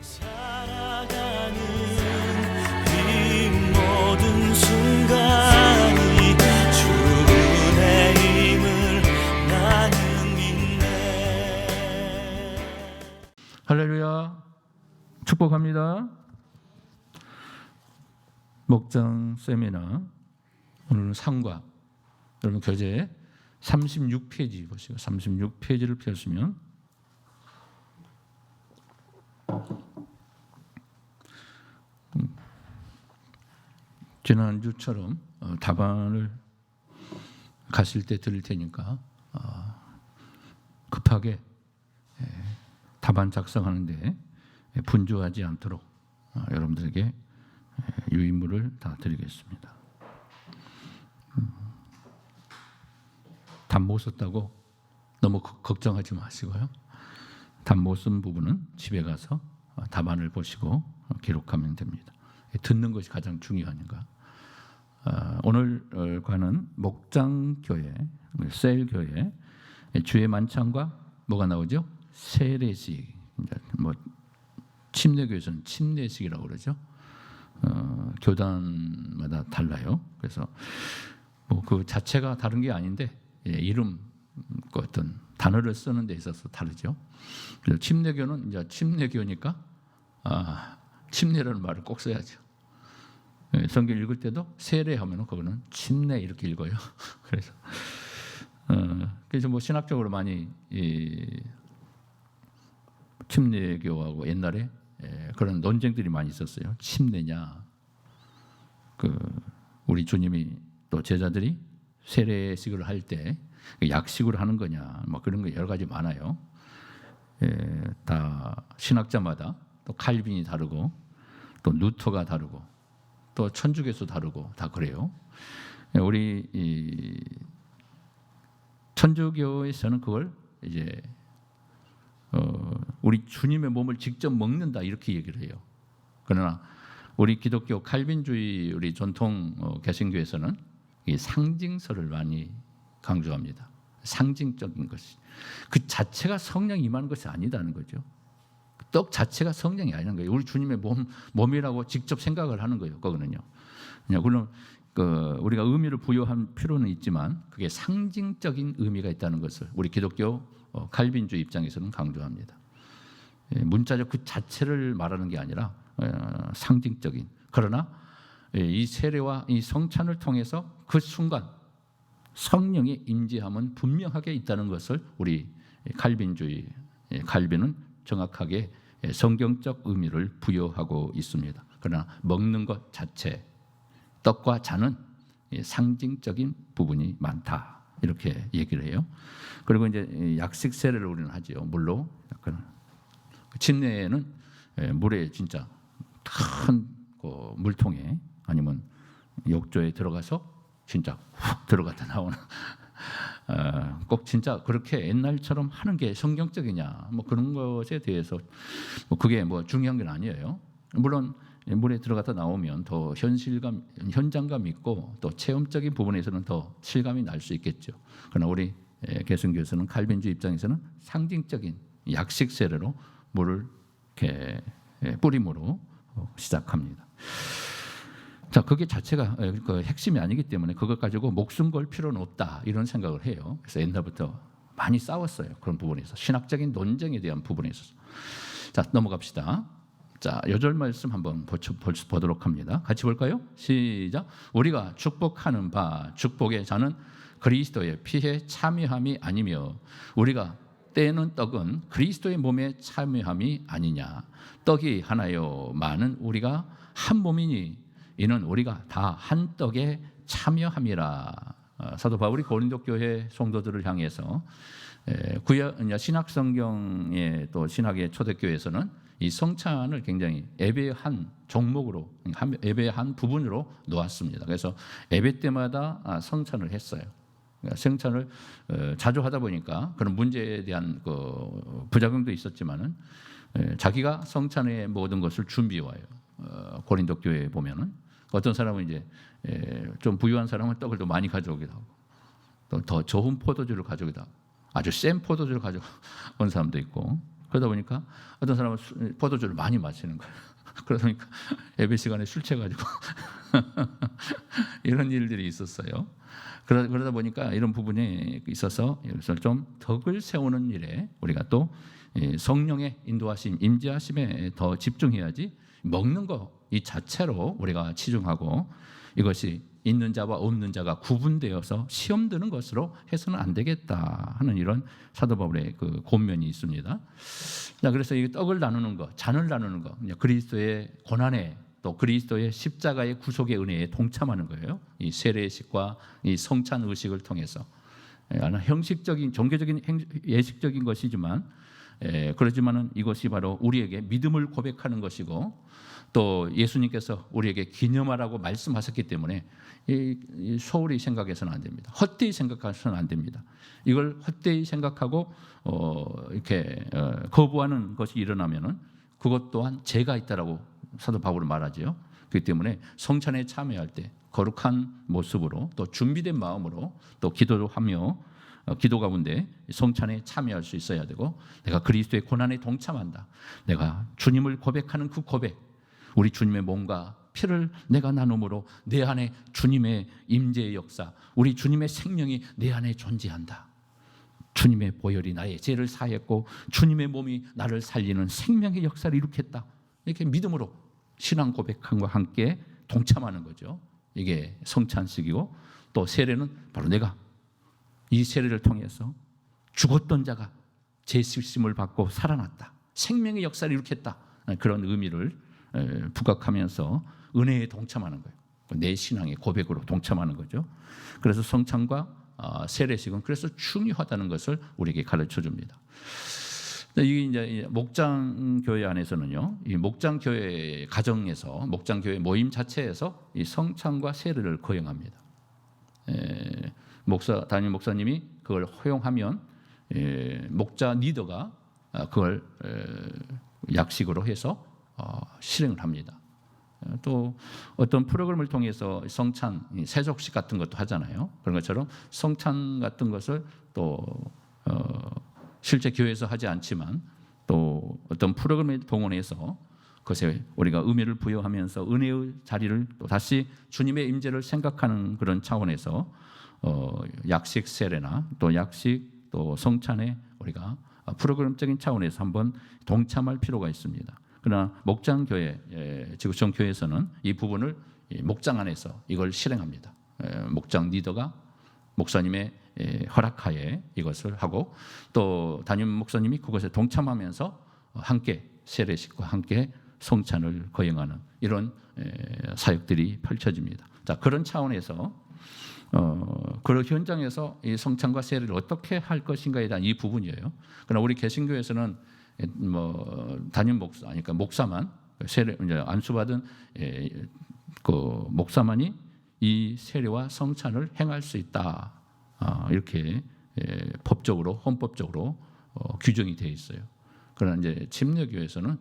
살아가는 이 모든 순간이 주의 힘을 나는 믿네. 할렐루야. 축복합니다. 목장 세미나 오늘은 상과 여러분 교재 36페이지 보시고 36페이지를 펴시면 지난주처럼 답안을 가실 때 드릴 테니까 급하게 답안 작성하는데 분주하지 않도록 여러분들에게 유인물을 다 드리겠습니다. 답 못 썼다고 너무 걱정하지 마시고요. 답 못 쓴 부분은 집에 가서 답안을 보시고 기록하면 됩니다. 듣는 것이 가장 중요하니까. 오늘 과는 목장교회, 셀교회 주의 만찬과 뭐가 나오죠? 세례식. 뭐 침례교에서는 침례식이라고 그러죠. 교단마다 달라요. 그래서 뭐 그 자체가 다른 게 아닌데 이름 그 어떤 단어를 쓰는 데 있어서 다르죠. 그래서 침례교는 이제 침례교니까 침례라는 말을 꼭 써야죠. 성경 읽을 때도 세례하면은 그거는 침례 이렇게 읽어요. 그래서 뭐 신학적으로 많이 침례교하고 옛날에 그런 논쟁들이 많이 있었어요. 침례냐, 우리 주님이 또 제자들이 세례식을 할 때 약식으로 하는 거냐, 뭐 그런 거 여러 가지 많아요. 다 신학자마다 또 칼빈이 다르고 또 루터가 다르고 또 천주교에서 다르고 다 그래요. 우리 천주교에서는 그걸 이제 우리 주님의 몸을 직접 먹는다 이렇게 얘기를 해요. 그러나 우리 기독교 칼빈주의 우리 전통 개신교에서는 이 상징설을 많이 강조합니다. 상징적인 것이 그 자체가 성령이 임하는 것이 아니다는 거죠. 떡 자체가 성령이 아니라는 거예요. 우리 주님의 몸이라고 직접 생각을 하는 거예요. 그거는요. 물론 우리가 의미를 부여할 필요는 있지만 그게 상징적인 의미가 있다는 것을 우리 기독교 칼빈주의 입장에서는 강조합니다. 문자적 그 자체를 말하는 게 아니라 상징적인. 그러나 이 세례와 이 성찬을 통해서 그 순간 성령의 임재함은 분명하게 있다는 것을 우리 칼빈은 정확하게 성경적 의미를 부여하고 있습니다. 그러나 먹는 것 자체, 떡과 잔은 상징적인 부분이 많다 이렇게 얘기를 해요. 그리고 이제 약식 세례를 우리는 하지요. 물로 침례는 물에 진짜 큰 물통에 아니면 욕조에 들어가서 진짜 훅 들어갔다 나오는 꼭 진짜 그렇게 옛날처럼 하는 게 성경적이냐 뭐 그런 것에 대해서 뭐 그게 뭐 중요한 건 아니에요. 물론 물에 들어갔다 나오면 더 현장감 있고 또 체험적인 부분에서는 더 실감이 날 수 있겠죠. 그러나 우리 개신교에서는 칼빈주의 입장에서는 상징적인 약식 세례로 물을 이렇게 뿌림으로 시작합니다. 자, 그게 자체가 그 핵심이 아니기 때문에 그것 가지고 목숨 걸 필요는 없다 이런 생각을 해요. 그래서 옛날부터 많이 싸웠어요. 그런 부분에서 신학적인 논쟁에 대한 부분에 있어서. 자, 넘어갑시다. 자, 요절 말씀 한번 보도록 합니다. 같이 볼까요? 시작. 우리가 축복하는 바 축복의 자는 그리스도의 피에 참여함이 아니며 우리가 떼는 떡은 그리스도의 몸에 참여함이 아니냐. 떡이 하나요 많은 우리가 한 몸이니 이는 우리가 다 한 떡에 참여함이라. 사도 바울이 고린도 교회 성도들을 향해서 신약 성경의 또 신학의 초대교회에서는 이 성찬을 굉장히 예배의 한 종목으로 예배의 한 부분으로 놓았습니다. 그래서 예배 때마다 성찬을 했어요. 성찬을 자주 하다 보니까 그런 문제에 대한 그 부작용도 있었지만은 자기가 성찬의 모든 것을 준비해 와요. 고린도 교회에 보면은 어떤 사람은 이제 좀 부유한 사람은 떡을 더 많이 가져오기도 하고 또 더 좋은 포도주를 가져오기도 하고 아주 센 포도주를 가져온 사람도 있고 그러다 보니까 어떤 사람은 포도주를 많이 마시는 거예요. 그러다 보니까 예배 시간에 술 취해가지고 이런 일들이 있었어요. 그러다 보니까 이런 부분에 있어서 좀 덕을 세우는 일에 우리가 또 성령의 인도하심, 임재하심에 더 집중해야지 먹는 거 이 자체로 우리가 치중하고 이것이 있는 자와 없는 자가 구분되어서 시험 드는 것으로 해서는 안 되겠다 하는 이런 사도 바울의 그 권면이 있습니다. 자, 그래서 이 떡을 나누는 것, 잔을 나누는 것, 그리스도의 고난에 또 그리스도의 십자가의 구속의 은혜에 동참하는 거예요. 이 세례식과 이 성찬 의식을 통해서 형식적인 종교적인 예식적인 것이지만 그렇지만은 이것이 바로 우리에게 믿음을 고백하는 것이고 또 예수님께서 우리에게 기념하라고 말씀하셨기 때문에 소홀히 생각해서는 안 됩니다. 헛되이 생각해서는 안 됩니다. 이걸 헛되이 생각하고 이렇게 거부하는 것이 일어나면은 그것 또한 죄가 있다라고 사도 바울은 말하지요. 그렇기 때문에 성찬에 참여할 때 거룩한 모습으로 또 준비된 마음으로 또 기도를 하며 기도 가운데 성찬에 참여할 수 있어야 되고 내가 그리스도의 고난에 동참한다. 내가 주님을 고백하는 그 고백 우리 주님의 몸과 피를 내가 나눔으로 내 안에 주님의 임재의 역사 우리 주님의 생명이 내 안에 존재한다. 주님의 보혈이 나의 죄를 사했고 주님의 몸이 나를 살리는 생명의 역사를 이룩했다. 이렇게 믿음으로 신앙 고백함과 함께 동참하는 거죠. 이게 성찬식이고 또 세례는 바로 내가 이 세례를 통해서 죽었던 자가 죄 씻음을 받고 살아났다. 생명의 역사를 이룩했다. 그런 의미를 부각하면서 은혜에 동참하는 거예요. 내 신앙의 고백으로 동참하는 거죠. 그래서 성찬과 세례식은 그래서 중요하다는 것을 우리에게 가르쳐 줍니다. 이게 이제 목장 교회 안에서는요, 이 목장 교회 가정에서 목장 교회 모임 자체에서 이 성찬과 세례를 거행합니다. 담임 목사님이 그걸 허용하면 목자 리더가 그걸 약식으로 해서 실행을 합니다. 또 어떤 프로그램을 통해서 성찬, 세족식 같은 것도 하잖아요. 그런 것처럼 성찬 같은 것을 또 실제 교회에서 하지 않지만 또 어떤 프로그램에 동원해서 그것에 우리가 의미를 부여하면서 은혜의 자리를 또 다시 주님의 임재를 생각하는 그런 차원에서 약식 세례나 또 약식 또 성찬에 우리가 프로그램적인 차원에서 한번 동참할 필요가 있습니다. 그러나 목장 교회, 지구촌 교회에서는 이 부분을 목장 안에서 이걸 실행합니다. 목장 리더가 목사님의 허락하에 이것을 하고 또 담임 목사님이 그것에 동참하면서 함께 세례식과 함께 성찬을 거행하는 이런 사역들이 펼쳐집니다. 자, 그런 차원에서 그 현장에서 이 성찬과 세례를 어떻게 할 것인가에 대한 이 부분이에요. 그러나 우리 개신교에서는 담임 목사, 그러니까 목사만 세례 안수받은 그 목사만이 이 세례와 성찬을 행할 수 있다. 이렇게 법적으로 헌법적으로 규정이 되어 있어요. 그러나 이제 침례교에서는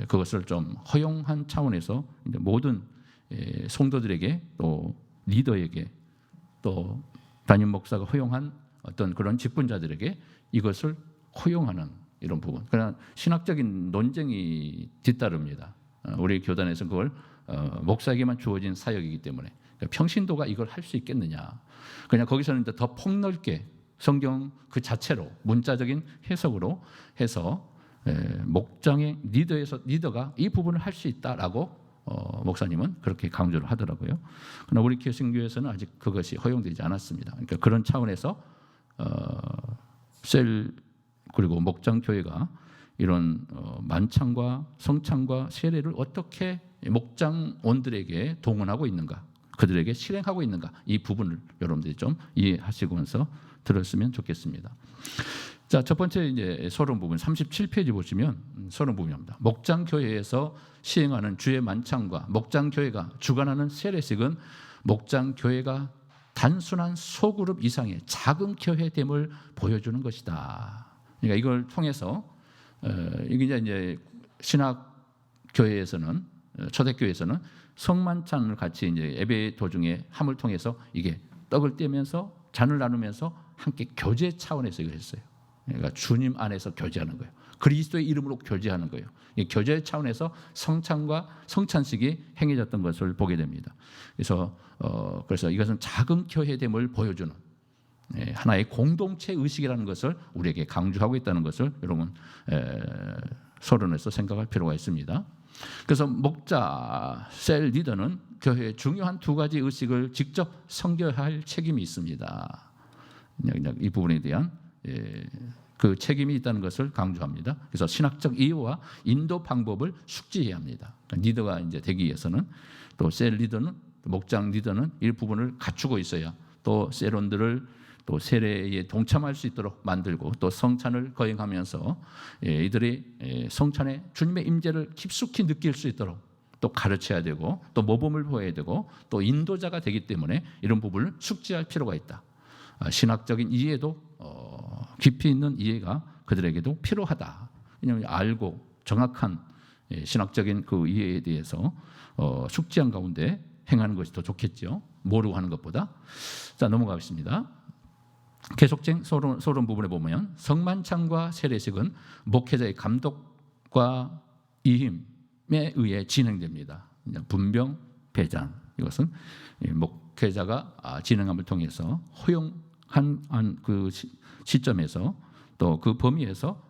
그것을 좀 허용한 차원에서 모든 성도들에게 또 리더에게 또 담임 목사가 허용한 어떤 그런 직분자들에게 이것을 허용하는 이런 부분. 그러나 신학적인 논쟁이 뒤따릅니다. 우리 교단에서 그걸 목사에게만 주어진 사역이기 때문에 그러니까 평신도가 이걸 할 수 있겠느냐. 그냥 거기서는 더 폭넓게 성경 그 자체로 문자적인 해석으로 해서 목장의 리더가 이 부분을 할 수 있다라고 목사님은 그렇게 강조를 하더라고요. 그러나 우리 개신교에서는 아직 그것이 허용되지 않았습니다. 그러니까 그런 차원에서 그리고 목장 교회가 이런 만찬과 성찬과 세례를 어떻게 목장원들에게 동원하고 있는가, 그들에게 실행하고 있는가, 이 부분을 여러분들이 좀 이해하시면서 들었으면 좋겠습니다. 자, 첫 번째 이제 서론 부분 37페이지 보시면 서론 부분입니다. 목장 교회에서 시행하는 주의 만찬과 목장 교회가 주관하는 세례식은 목장 교회가 단순한 소그룹 이상의 작은 교회됨을 보여주는 것이다. 그러니까 이걸 통해서 이게 이제 신학 교회에서는 초대교회에서는 성만찬을 같이 이제 예배 도중에 함을 통해서 이게 떡을 떼면서 잔을 나누면서 함께 교제 차원에서 이걸 했어요. 그러니까 주님 안에서 교제하는 거예요. 그리스도의 이름으로 교제하는 거예요. 이 교제 차원에서 성찬과 성찬식이 행해졌던 것을 보게 됩니다. 그래서 이것은 작은 교회됨을 보여주는 하나의 공동체 의식이라는 것을 우리에게 강조하고 있다는 것을 여러분 서론에서 생각할 필요가 있습니다. 그래서 목자, 셀 리더는 교회의 중요한 두 가지 의식을 직접 선교할 책임이 있습니다. 이 부분에 대한 그 책임이 있다는 것을 강조합니다. 그래서 신학적 이해와 인도 방법을 숙지해야 합니다. 그러니까 리더가 이제 되기 위해서는 또 셀 리더는 목장 리더는 이 부분을 갖추고 있어야 또 셀원들을 또 세례에 동참할 수 있도록 만들고 또 성찬을 거행하면서 이들이 성찬에 주님의 임재를 깊숙이 느낄 수 있도록 또 가르쳐야 되고 또 모범을 보여야 되고 또 인도자가 되기 때문에 이런 부분을 숙지할 필요가 있다. 신학적인 이해도 깊이 있는 이해가 그들에게도 필요하다. 왜냐하면 알고 정확한 신학적인 그 이해에 대해서 숙지한 가운데 행하는 것이 더 좋겠죠. 모르고 하는 것보다. 자, 넘어가겠습니다. 계속된 서론 부분에 보면 성만찬과 세례식은 목회자의 감독과 이힘에 의해 진행됩니다. 분병, 배잔 이것은 목회자가 진행함을 통해서 허용한 그 시점에서 또 그 범위에서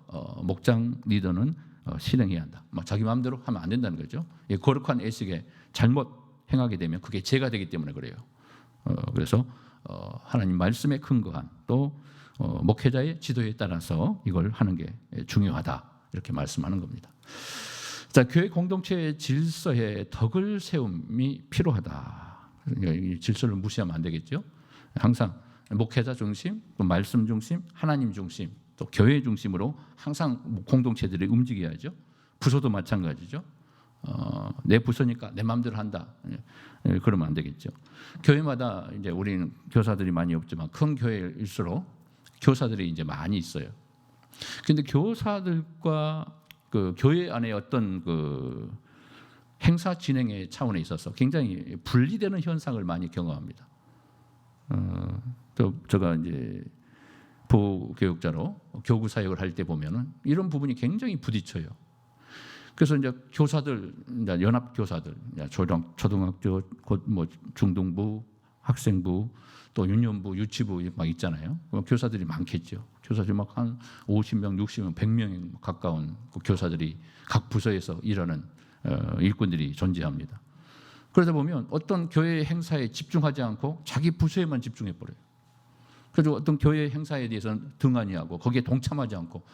목장 리더는 실행해야 한다. 자기 마음대로 하면 안 된다는 거죠. 거룩한 예식에 잘못 행하게 되면 그게 죄가 되기 때문에 그래요. 그래서 하나님 말씀에 근거한 또 목회자의 지도에 따라서 이걸 하는 게 중요하다 이렇게 말씀하는 겁니다. 자, 교회 공동체의 질서에 덕을 세움이 필요하다. 이 질서를 무시하면 안 되겠죠. 항상 목회자 중심, 또 말씀 중심, 하나님 중심, 또 교회 중심으로 항상 공동체들이 움직여야죠. 부서도 마찬가지죠. 내 부서니까 내 마음대로 한다. 그러면 안 되겠죠. 교회마다 이제 우리는 교사들이 많이 없지만 큰 교회일수록 교사들이 이제 많이 있어요. 그런데 교사들과 그 교회 안에 어떤 그 행사 진행의 차원에 있어서 굉장히 분리되는 현상을 많이 경험합니다. 또 제가 이제 부교육자로 교구 사역을 할 때 보면은 이런 부분이 굉장히 부딪혀요. 그래서 이제 교사들, 이제 연합 교사들, 초등학교, 뭐 중등부, 학생부, 또 유년부, 유치부 막 있잖아요. 교사들이 많겠죠. 교사들이 막 한 50명, 60명, 100명 가까운 교사들이 각 부서에서 일하는 일꾼들이 존재합니다. 그러다 보면 어떤 교회 행사에 집중하지 않고 자기 부서에만 집중해 버려요. 그래서 어떤 교회 행사에 대해서는 등한히 하고 거기에 동참하지 않고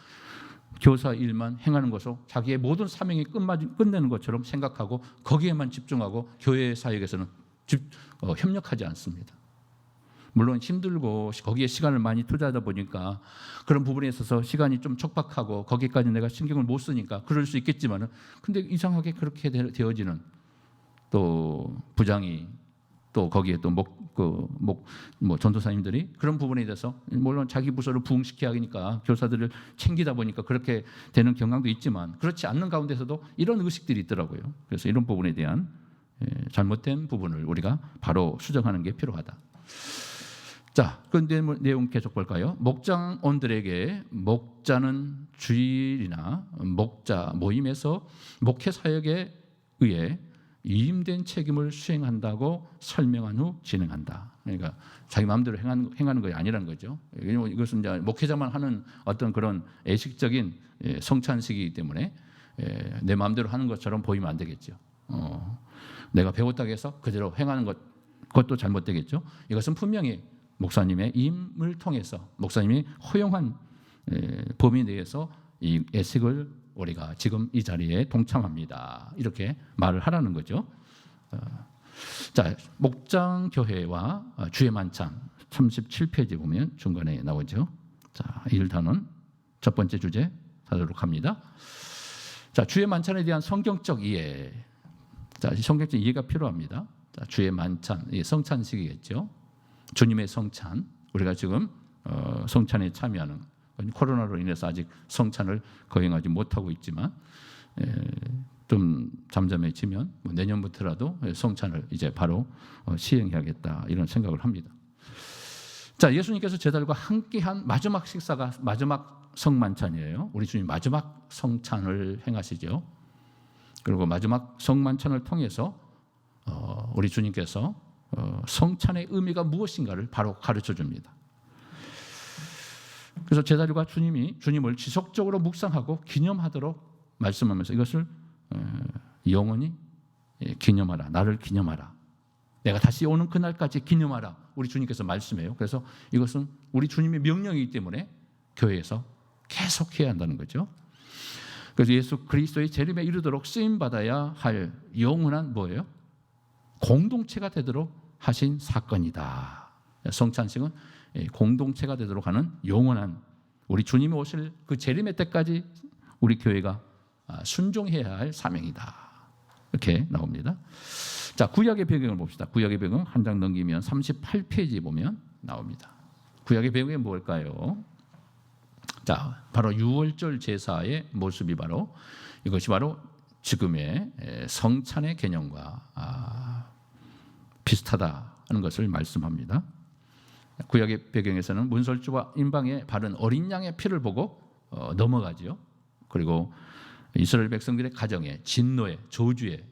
교사 일만 행하는 것으로 자기의 모든 사명이 끝내는 것처럼 생각하고 거기에만 집중하고 교회 사역에서는 협력하지 않습니다. 물론 힘들고 거기에 시간을 많이 투자하다 보니까 그런 부분에 있어서 시간이 좀 촉박하고 거기까지 내가 신경을 못 쓰니까 그럴 수 있겠지만은 근데 이상하게 그렇게 되어지는 또 부장이 또 거기에 또 전도사님들이 그런 부분에 대해서 물론 자기 부서를 부흥시켜야 하니까 교사들을 챙기다 보니까 그렇게 되는 경향도 있지만 그렇지 않는 가운데서도 이런 의식들이 있더라고요. 그래서 이런 부분에 대한 잘못된 부분을 우리가 바로 수정하는 게 필요하다. 자, 그 내용 계속 볼까요? 목장원들에게 목자는 주일이나 목자 모임에서 목회 사역에 의해 위임된 책임을 수행한다고 설명한 후 진행한다. 그러니까 자기 마음대로 행하는 것이 아니라는 거죠. 왜냐하면 이것은 이제 목회자만 하는 어떤 그런 애식적인 성찬식이기 때문에 내 마음대로 하는 것처럼 보이면 안 되겠죠. 내가 배웠다고 해서 그대로 행하는 그것도 잘못되겠죠. 이것은 분명히 목사님의 임을 통해서 목사님이 허용한 범위 내에서 이 애식을 우리가 지금 이 자리에 동참합니다. 이렇게 말을 하라는 거죠. 자, 목장교회와 주의 만찬 37페이지 보면 중간에 나오죠. 자, 1단원 첫 번째 주제 하도록 합니다. 자, 주의 만찬에 대한 성경적 이해. 자, 성경적 이해가 필요합니다. 자, 주의 만찬, 성찬식이겠죠. 주님의 성찬. 우리가 지금 성찬에 참여하는 코로나로 인해서 아직 성찬을 거행하지 못하고 있지만 좀 잠잠해지면 내년부터라도 성찬을 이제 바로 시행해야겠다 이런 생각을 합니다. 자, 예수님께서 제자들과 함께한 마지막 식사가 마지막 성만찬이에요. 우리 주님 마지막 성찬을 행하시죠. 그리고 마지막 성만찬을 통해서 우리 주님께서 성찬의 의미가 무엇인가를 바로 가르쳐 줍니다. 그래서 제자들과 주님을 지속적으로 묵상하고 기념하도록 말씀하면서 이것을 영원히 기념하라. 나를 기념하라. 내가 다시 오는 그날까지 기념하라. 우리 주님께서 말씀해요. 그래서 이것은 우리 주님의 명령이기 때문에 교회에서 계속 해야 한다는 거죠. 그래서 예수 그리스도의 재림에 이르도록 쓰임 받아야 할 영원한 뭐예요? 공동체가 되도록 하신 사건이다. 성찬식은 공동체가 되도록 하는 영원한 우리 주님이 오실 그 재림의 때까지 우리 교회가 순종해야 할 사명이다. 이렇게 나옵니다. 자, 구약의 배경을 봅시다. 구약의 배경 한 장 넘기면 38페이지 보면 나옵니다. 구약의 배경이 뭘까요? 자, 바로 유월절 제사의 모습이 바로 이것이 바로 지금의 성찬의 개념과 비슷하다는 것을 말씀합니다. 구약의 배경에서는 문설주와 임방에 바른 어린 양의 피를 보고 넘어가지요. 그리고 이스라엘 백성들의 가정에 진노의 저주의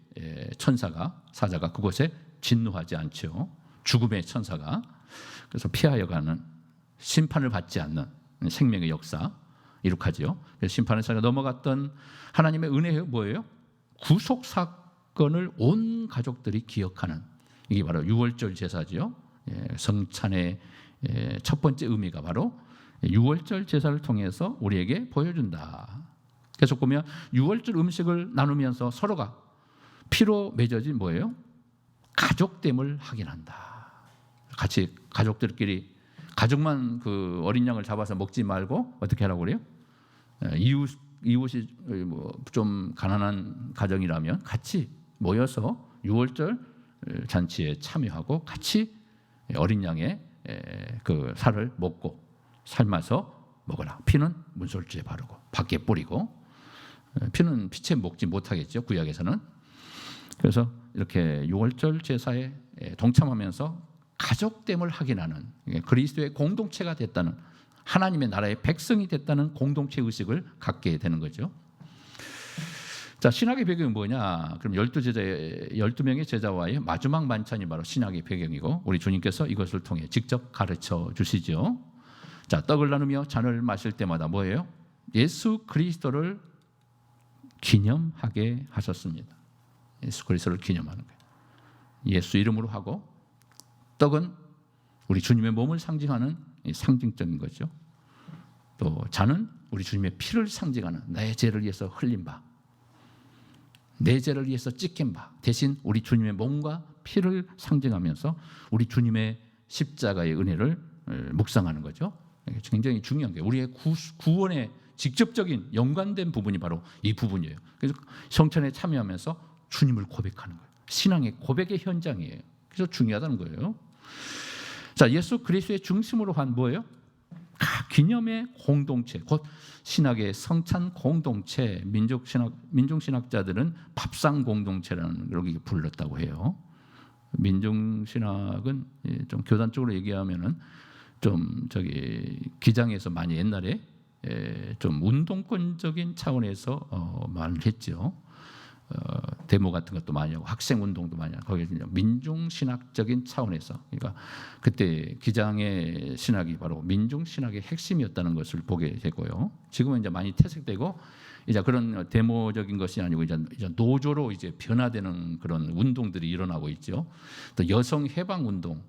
사자가 그곳에 진노하지 않죠. 죽음의 천사가. 그래서 피하여 가는 심판을 받지 않는 생명의 역사 이룩하지요. 심판의 사자가 넘어갔던 하나님의 은혜가 뭐예요? 구속 사건을 온 가족들이 기억하는 이게 바로 유월절 제사지요. 성찬의 첫 번째 의미가 바로 유월절 제사를 통해서 우리에게 보여준다. 계속 보면 유월절 음식을 나누면서 서로가 피로 맺어진 뭐예요? 가족됨을 확인한다. 같이 가족들끼리 가족만 그 어린 양을 잡아서 먹지 말고 어떻게 하라고 그래요? 이웃이 좀 가난한 가정이라면 같이 모여서 유월절 잔치에 참여하고 같이 어린 양의 그 살을 먹고 삶아서 먹어라. 피는 문설주에 바르고 밖에 뿌리고 피는 피채 먹지 못하겠죠. 구약에서는. 그래서 이렇게 유월절 제사에 동참하면서 가족됨을 확인하는 그리스도의 공동체가 됐다는 하나님의 나라의 백성이 됐다는 공동체 의식을 갖게 되는 거죠. 자, 신학의 배경이 뭐냐? 그럼 12명의 제자와의 마지막 만찬이 바로 신학의 배경이고 우리 주님께서 이것을 통해 직접 가르쳐 주시죠. 자, 떡을 나누며 잔을 마실 때마다 뭐예요? 예수 그리스도를 기념하게 하셨습니다. 예수 그리스도를 기념하는 거예요. 예수 이름으로 하고 떡은 우리 주님의 몸을 상징하는 상징적인 거죠. 또 잔은 우리 주님의 피를 상징하는 내 죄를 위해서 흘린 바, 내 죄를 위해서 찢긴 바 대신 우리 주님의 몸과 피를 상징하면서 우리 주님의 십자가의 은혜를 묵상하는 거죠. 굉장히 중요한 게 우리의 구원에 직접적인 연관된 부분이 바로 이 부분이에요. 그래서 성찬에 참여하면서 주님을 고백하는 거예요. 신앙의 고백의 현장이에요. 그래서 중요하다는 거예요. 자, 예수 그리스도의 중심으로 한 뭐예요? 기념의 공동체, 곧 신학의 성찬 공동체, 민중신학자들은 밥상 공동체라는 걸 불렀다고 해요. 민중신학은 좀 교단적으로 얘기하면은 좀 기장에서 많이 옛날에 좀 운동권적인 차원에서 말을 했죠. 데모 같은 것도 많이 하고 학생 운동도 많이 하고 거기에 민중신학적인 차원에서 그러니까 그때 기장의 신학이 바로 민중신학의 핵심이었다는 것을 보게 되고요. 지금은 이제 많이 퇴색되고 이제 그런 데모적인 것이 아니고 이제 노조로 이제 변화되는 그런 운동들이 일어나고 있죠. 또 여성 해방 운동,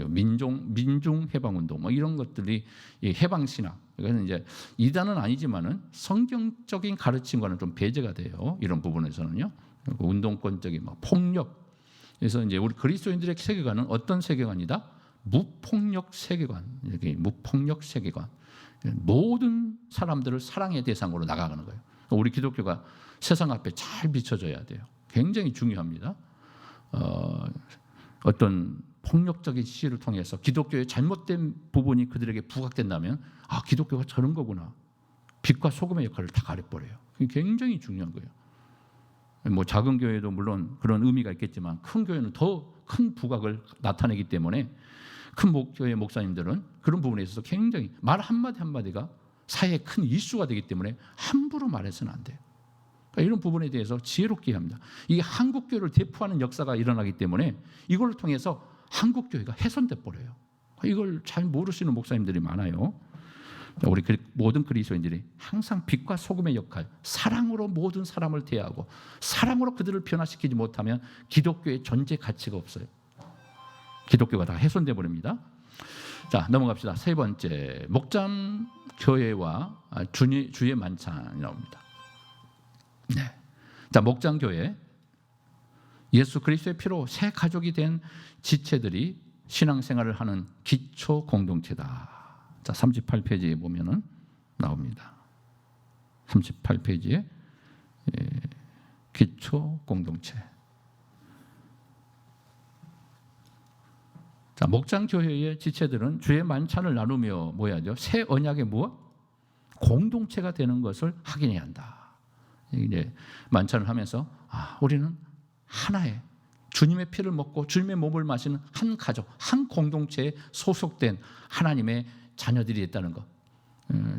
민중 해방 운동 뭐 이런 것들이 해방 신학. 그래서 이제 이단은 아니지만은 성경적인 가르침과는 좀 배제가 돼요. 이런 부분에서는요. 운동권적인 폭력. 그래서 이제 우리 그리스도인들의 세계관은 어떤 세계관이다? 무폭력 세계관. 이렇게 무폭력 세계관. 모든 사람들을 사랑의 대상으로 나가는 거예요. 우리 기독교가 세상 앞에 잘 비춰져야 돼요. 굉장히 중요합니다. 어떤 폭력적인 시를 통해서 기독교의 잘못된 부분이 그들에게 부각된다면 아, 기독교가 저런 거구나. 빛과 소금의 역할을 다 가려버려요. 그게 굉장히 중요한 거예요. 뭐 작은 교회도 물론 그런 의미가 있겠지만 큰 교회는 더 큰 부각을 나타내기 때문에 큰 교회 목사님들은 그런 부분에 있어서 굉장히 말 한마디 한마디가 사회에 큰 이슈가 되기 때문에 함부로 말해서는 안 돼요. 그러니까 이런 부분에 대해서 지혜롭게 합니다. 이게 한국교회를 대표하는 역사가 일어나기 때문에 이걸 통해서 한국교회가 훼손돼 버려요. 이걸 잘 모르시는 목사님들이 많아요. 우리 모든 그리스도인들이 항상 빛과 소금의 역할, 사랑으로 모든 사람을 대하고 사랑으로 그들을 변화시키지 못하면 기독교의 존재 가치가 없어요. 기독교가 다 훼손돼 버립니다. 자, 넘어갑시다. 세 번째, 목장 교회와 주의 만찬이 나옵니다. 네. 자, 목장 교회, 예수 그리스도의 피로 새 가족이 된 지체들이 신앙생활을 하는 기초 공동체다. 자, 38페이지에 보면은 나옵니다. 38페이지에 기초 공동체. 자, 목장 교회의 지체들은 주의 만찬을 나누며 뭐 해야죠? 새 언약의 무엇? 공동체가 되는 것을 확인해야 한다. 이제 만찬을 하면서 우리는 하나의 주님의 피를 먹고 주님의 몸을 마시는 한 가족, 한 공동체에 소속된 하나님의 자녀들이 있다는 것,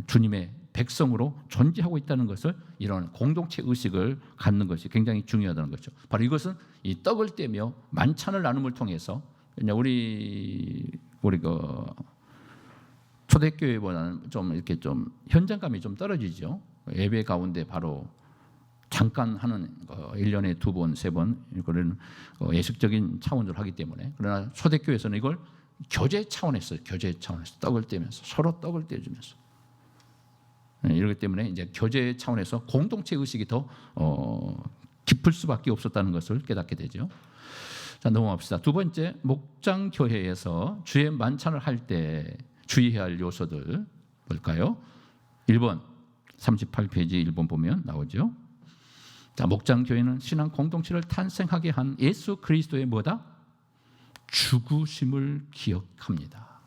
주님의 백성으로 존재하고 있다는 것을 이런 공동체 의식을 갖는 것이 굉장히 중요하다는 거죠. 바로 이것은 이 떡을 떼며 만찬을 나눔을 통해서 우리 그 초대교회보다는 좀 이렇게 좀 현장감이 좀 떨어지죠. 예배 가운데 바로 잠깐 하는 1년에 2번, 3번 그런 예식적인 차원으로 하기 때문에, 그러나 초대교회에서는 이걸 교제 차원에서 떡을 떼면서 서로 떡을 떼주면서 이러기 때문에 이제 교제 차원에서 공동체 의식이 더 깊을 수밖에 없었다는 것을 깨닫게 되죠. 자, 넘어갑시다. 두 번째, 목장 교회에서 주의 만찬을 할 때 주의해야 할 요소들 뭘까요? 1번 38페이지 1번 보면 나오죠. 자, 목장 교회는 신앙 공동체를 탄생하게 한 예수 그리스도의 뭐다? 죽으심을 기억합니다.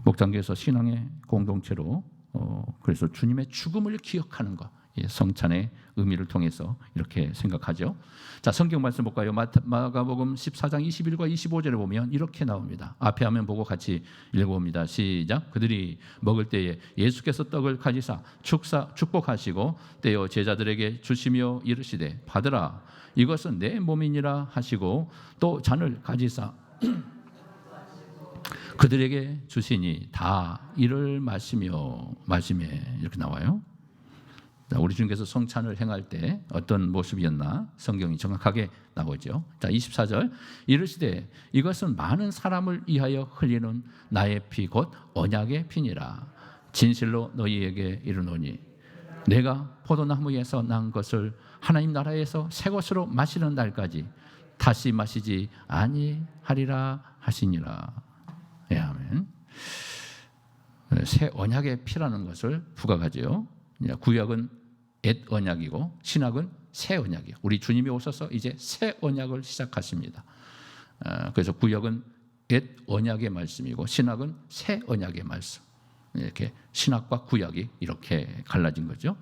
목장교회에서 신앙의 공동체로 그래서 주님의 죽음을 기억하는 것, 성찬의 의미를 통해서 이렇게 생각하죠. 자, 성경 말씀 볼까요? 마가복음 14장 21과 25절에 보면 이렇게 나옵니다. 앞에 화면 보고 같이 읽어봅니다. 시작. 그들이 먹을 때에 예수께서 떡을 가지사 축복하시고 떼어 제자들에게 주시며 이르시되 받으라, 이것은 내 몸이니라 하시고 또 잔을 가지사 그들에게 주시니 다 이를 마시매 이렇게 나와요. 우리 주님께서 성찬을 행할 때 어떤 모습이었나 성경이 정확하게 나오죠. 자, 24절 이르시되 이것은 많은 사람을 위하여 흘리는 나의 피 곧 언약의 피니라. 진실로 너희에게 이르노니 내가 포도나무에서 난 것을 하나님 나라에서 새 것으로 마시는 날까지 다시 마시지 아니하리라 하시니라. 예, 아멘. 새 언약의 피라는 것을 부각하지요. 구약은 옛 언약이고 신약은 새 언약이에요. 우리 주님이 오셔서 이제 새 언약을 시작하십니다. 그래서 구약은 옛 언약의 말씀이고 신약은 새 언약의 말씀. 이렇게 신약과 구약이 이렇게 갈라진 거죠.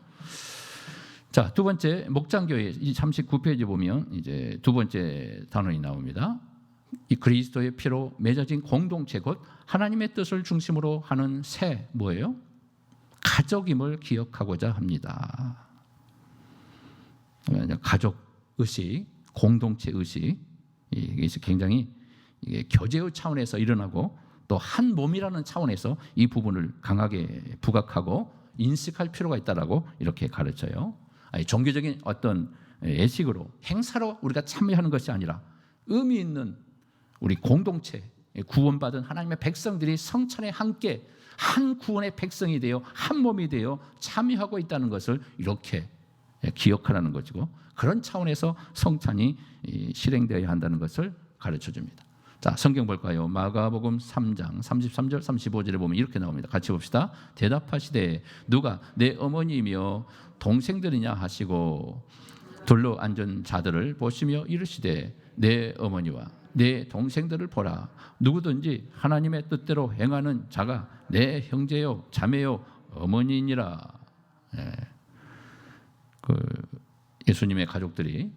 자, 두 번째 목장교회 39페이지 보면 이제 두 번째 단원이 나옵니다. 이 그리스도의 피로 맺어진 공동체 곧 하나님의 뜻을 중심으로 하는 새 뭐예요? 가족임을 기억하고자 합니다. 가족 의식, 공동체 의식, 이게 굉장히 교제의 차원에서 일어나고 또 한 몸이라는 차원에서 이 부분을 강하게 부각하고 인식할 필요가 있다라고 이렇게 가르쳐요. 종교적인 어떤 예식으로 행사로 우리가 참여하는 것이 아니라 의미 있는 우리 공동체, 구원받은 하나님의 백성들이 성찬에 함께 한 구원의 백성이 되어 한 몸이 되어 참여하고 있다는 것을 이렇게 기억하라는 것이고, 그런 차원에서 성찬이 실행되어야 한다는 것을 가르쳐줍니다. 자, 성경 볼까요? 마가복음 3장 33절 35절에 보면 이렇게 나옵니다. 같이 봅시다. 대답하시되 누가 내 어머니이며 동생들이냐 하시고 둘러 앉은 자들을 보시며 이르시되 내 어머니와 내 동생들을 보라. 누구든지 하나님의 뜻대로 행하는 자가 내 형제요 자매요 어머니니라. 예수님의 가족들이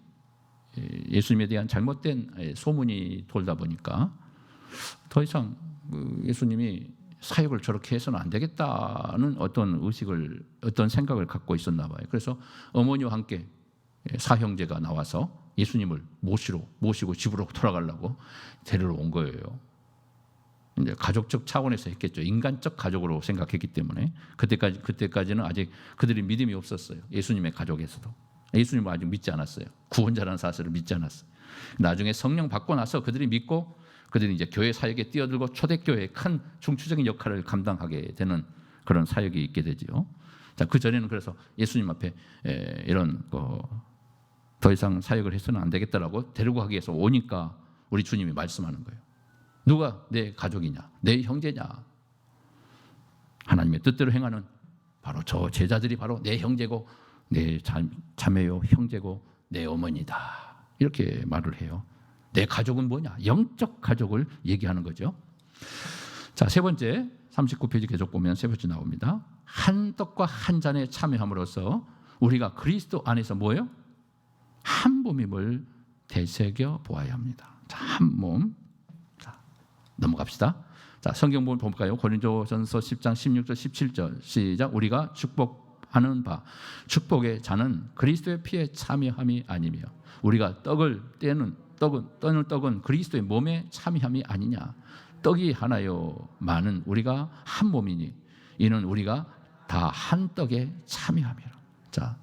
예수님에 대한 잘못된 소문이 돌다 보니까 더 이상 예수님이 사역을 저렇게 해서는 안 되겠다는 어떤 생각을 갖고 있었나 봐요. 그래서 어머니와 함께 사형제가 나와서 예수님을 모시고 집으로 돌아가려고 데리러 온 거예요. 이제 가족적 차원에서 했겠죠. 인간적 가족으로 생각했기 때문에 그때까지는 아직 그들이 믿음이 없었어요. 예수님의 가족에서도 예수님을 아직 믿지 않았어요. 구원자라는 사실을 믿지 않았어요. 나중에 성령 받고 나서 그들이 믿고 그들이 이제 교회 사역에 뛰어들고 초대교회의 큰 중추적인 역할을 감당하게 되는 그런 사역이 있게 되죠. 자, 그 전에는 그래서 예수님 앞에 이런 더 이상 사역을 해서는 안 되겠다라고 데리고 가기 위해서 오니까 우리 주님이 말씀하는 거예요. 누가 내 가족이냐, 내 형제냐? 하나님의 뜻대로 행하는 바로 저 제자들이 바로 내 형제고 내 자매요 형제고 내 어머니다. 이렇게 말을 해요. 내 가족은 뭐냐? 영적 가족을 얘기하는 거죠. 자, 세 번째 39페이지 계속 보면 세 번째 나옵니다. 한 떡과 한 잔에 참여함으로써 우리가 그리스도 안에서 뭐예요? 한 몸임을 되새겨 보아야 합니다. 자, 한 몸. 자, 넘어갑시다. 자, 성경 볼까요? 고린도전서 10장 16절 17절 시작. 우리가 축복하는 바 축복의 잔은 그리스도의 피에 참여함이 아니며 우리가 떡을 떼는 떡은 그리스도의 몸에 참여함이 아니냐. 떡이 하나요 많은 우리가 한 몸이니 이는 우리가 다 한 떡에 참여함이라. 자,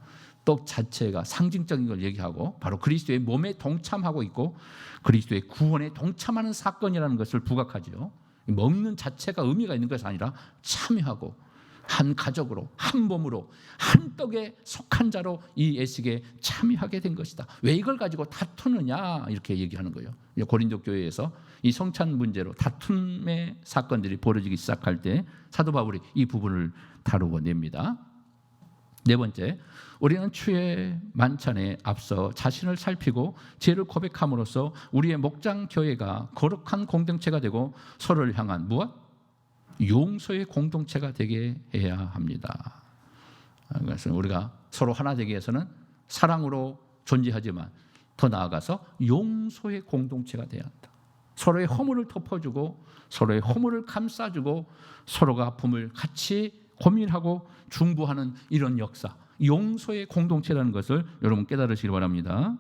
떡 자체가 상징적인 걸 얘기하고 바로 그리스도의 몸에 동참하고 있고 그리스도의 구원에 동참하는 사건이라는 것을 부각하죠. 먹는 자체가 의미가 있는 것이 아니라 참여하고 한 가족으로 한 몸으로 한 떡에 속한 자로 이 예식에 참여하게 된 것이다. 왜 이걸 가지고 다투느냐 이렇게 얘기하는 거예요. 고린도 교회에서 이 성찬 문제로 다툼의 사건들이 벌어지기 시작할 때 사도 바울이 이 부분을 다루어 냅니다. 네 번째, 우리는 주의 만찬에 앞서 자신을 살피고 죄를 고백함으로써 우리의 목장 교회가 거룩한 공동체가 되고 서로를 향한 무엇? 용서의 공동체가 되게 해야 합니다. 그래서 우리가 서로 하나 되기 위해서는 사랑으로 존재하지만 더 나아가서 용서의 공동체가 되어야 한다. 서로의 허물을 덮어주고 서로의 허물을 감싸주고 서로가 아픔을 같이 고민하고 중보하는 이런 역사, 용서의 공동체라는 것을 여러분 깨달으시기 바랍니다.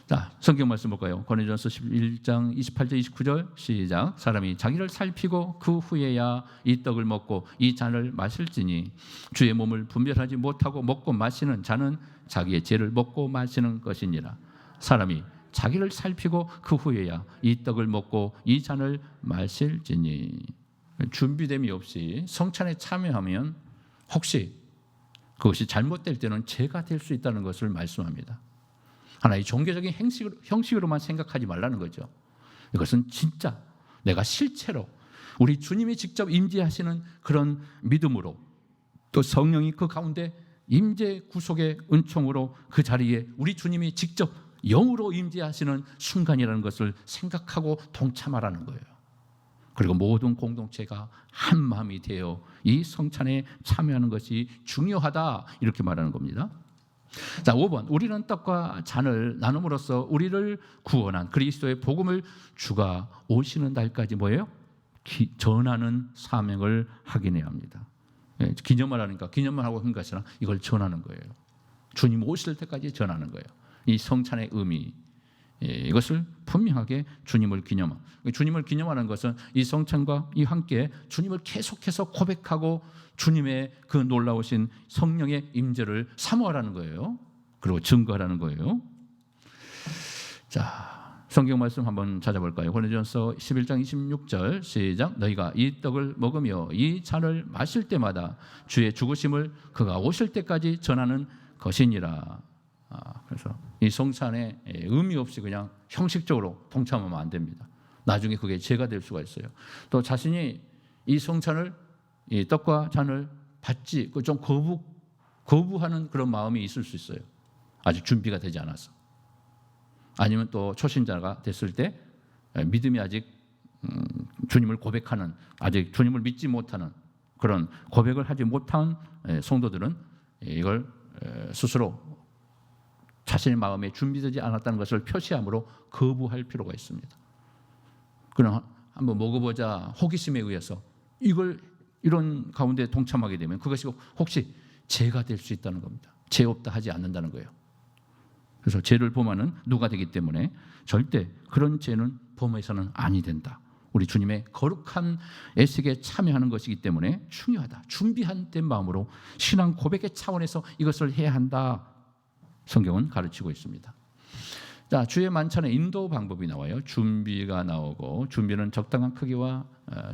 자, 성경 말씀 볼까요? 고린도전서 11장 28절 29절 시작. 사람이 자기를 살피고 그 후에야 이 떡을 먹고 이 잔을 마실지니 주의 몸을 분별하지 못하고 먹고 마시는 자는 자기의 죄를 먹고 마시는 것이니라. 사람이 자기를 살피고 그 후에야 이 떡을 먹고 이 잔을 마실지니. 준비됨이 없이 성찬에 참여하면 혹시 그것이 잘못될 때는 죄가 될 수 있다는 것을 말씀합니다. 하나의 종교적인 형식으로만 생각하지 말라는 거죠. 이것은 진짜 내가 실체로 우리 주님이 직접 임재하시는 그런 믿음으로 또 성령이 그 가운데 임재 구속의 은총으로 그 자리에 우리 주님이 직접 영으로 임재하시는 순간이라는 것을 생각하고 동참하라는 거예요. 그리고 모든 공동체가 한 마음이 되어 이 성찬에 참여하는 것이 중요하다 이렇게 말하는 겁니다. 자, 5번. 우리는 떡과 잔을 나눔으로써 우리를 구원한 그리스도의 복음을 주가 오시는 날까지 뭐예요? 전하는 사명을 확인해야 합니다. 기념을 하니까 기념을 하고 한 것이 아니라 이걸 전하는 거예요. 주님 오실 때까지 전하는 거예요. 이 성찬의 의미, 이것을 분명하게 주님을 기념하는. 주님을 기념하는 것은 이 성찬과 이 함께 주님을 계속해서 고백하고 주님의 그 놀라우신 성령의 임재를 사모하라는 거예요. 그리고 증거하라는 거예요. 자, 성경 말씀 한번 찾아볼까요? 고린도전서 11장 26절 시작. 너희가 이 떡을 먹으며 이 잔을 마실 때마다 주의 죽으심을 그가 오실 때까지 전하는 것이니라. 그래서 이 성찬에 의미 없이 그냥 형식적으로 동참하면 안 됩니다. 나중에 그게 죄가 될 수가 있어요. 또 자신이 이 성찬을 이 떡과 잔을 받지 좀 거부하는 그런 마음이 있을 수 있어요. 아직 준비가 되지 않아서. 아니면 또 초신자가 됐을 때 믿음이 아직 주님을 고백하는 아직 주님을 믿지 못하는 그런 고백을 하지 못한 성도들은 이걸 스스로 자신의 마음에 준비되지 않았다는 것을 표시함으로 거부할 필요가 있습니다. 그럼 한번 먹어보자 호기심에 의해서 이런 가운데 동참하게 되면 그것이 혹시 죄가 될 수 있다는 겁니다. 죄 없다 하지 않는다는 거예요. 그래서 죄를 범하는 누가 되기 때문에 절대 그런 죄는 범해서는 아니 된다. 우리 주님의 거룩한 예식에 참여하는 것이기 때문에 중요하다. 준비한 된 마음으로 신앙 고백의 차원에서 이것을 해야 한다. 성경은 가르치고 있습니다. 자, 주의 만찬의 인도 방법이 나와요. 준비가 나오고, 준비는 적당한 크기와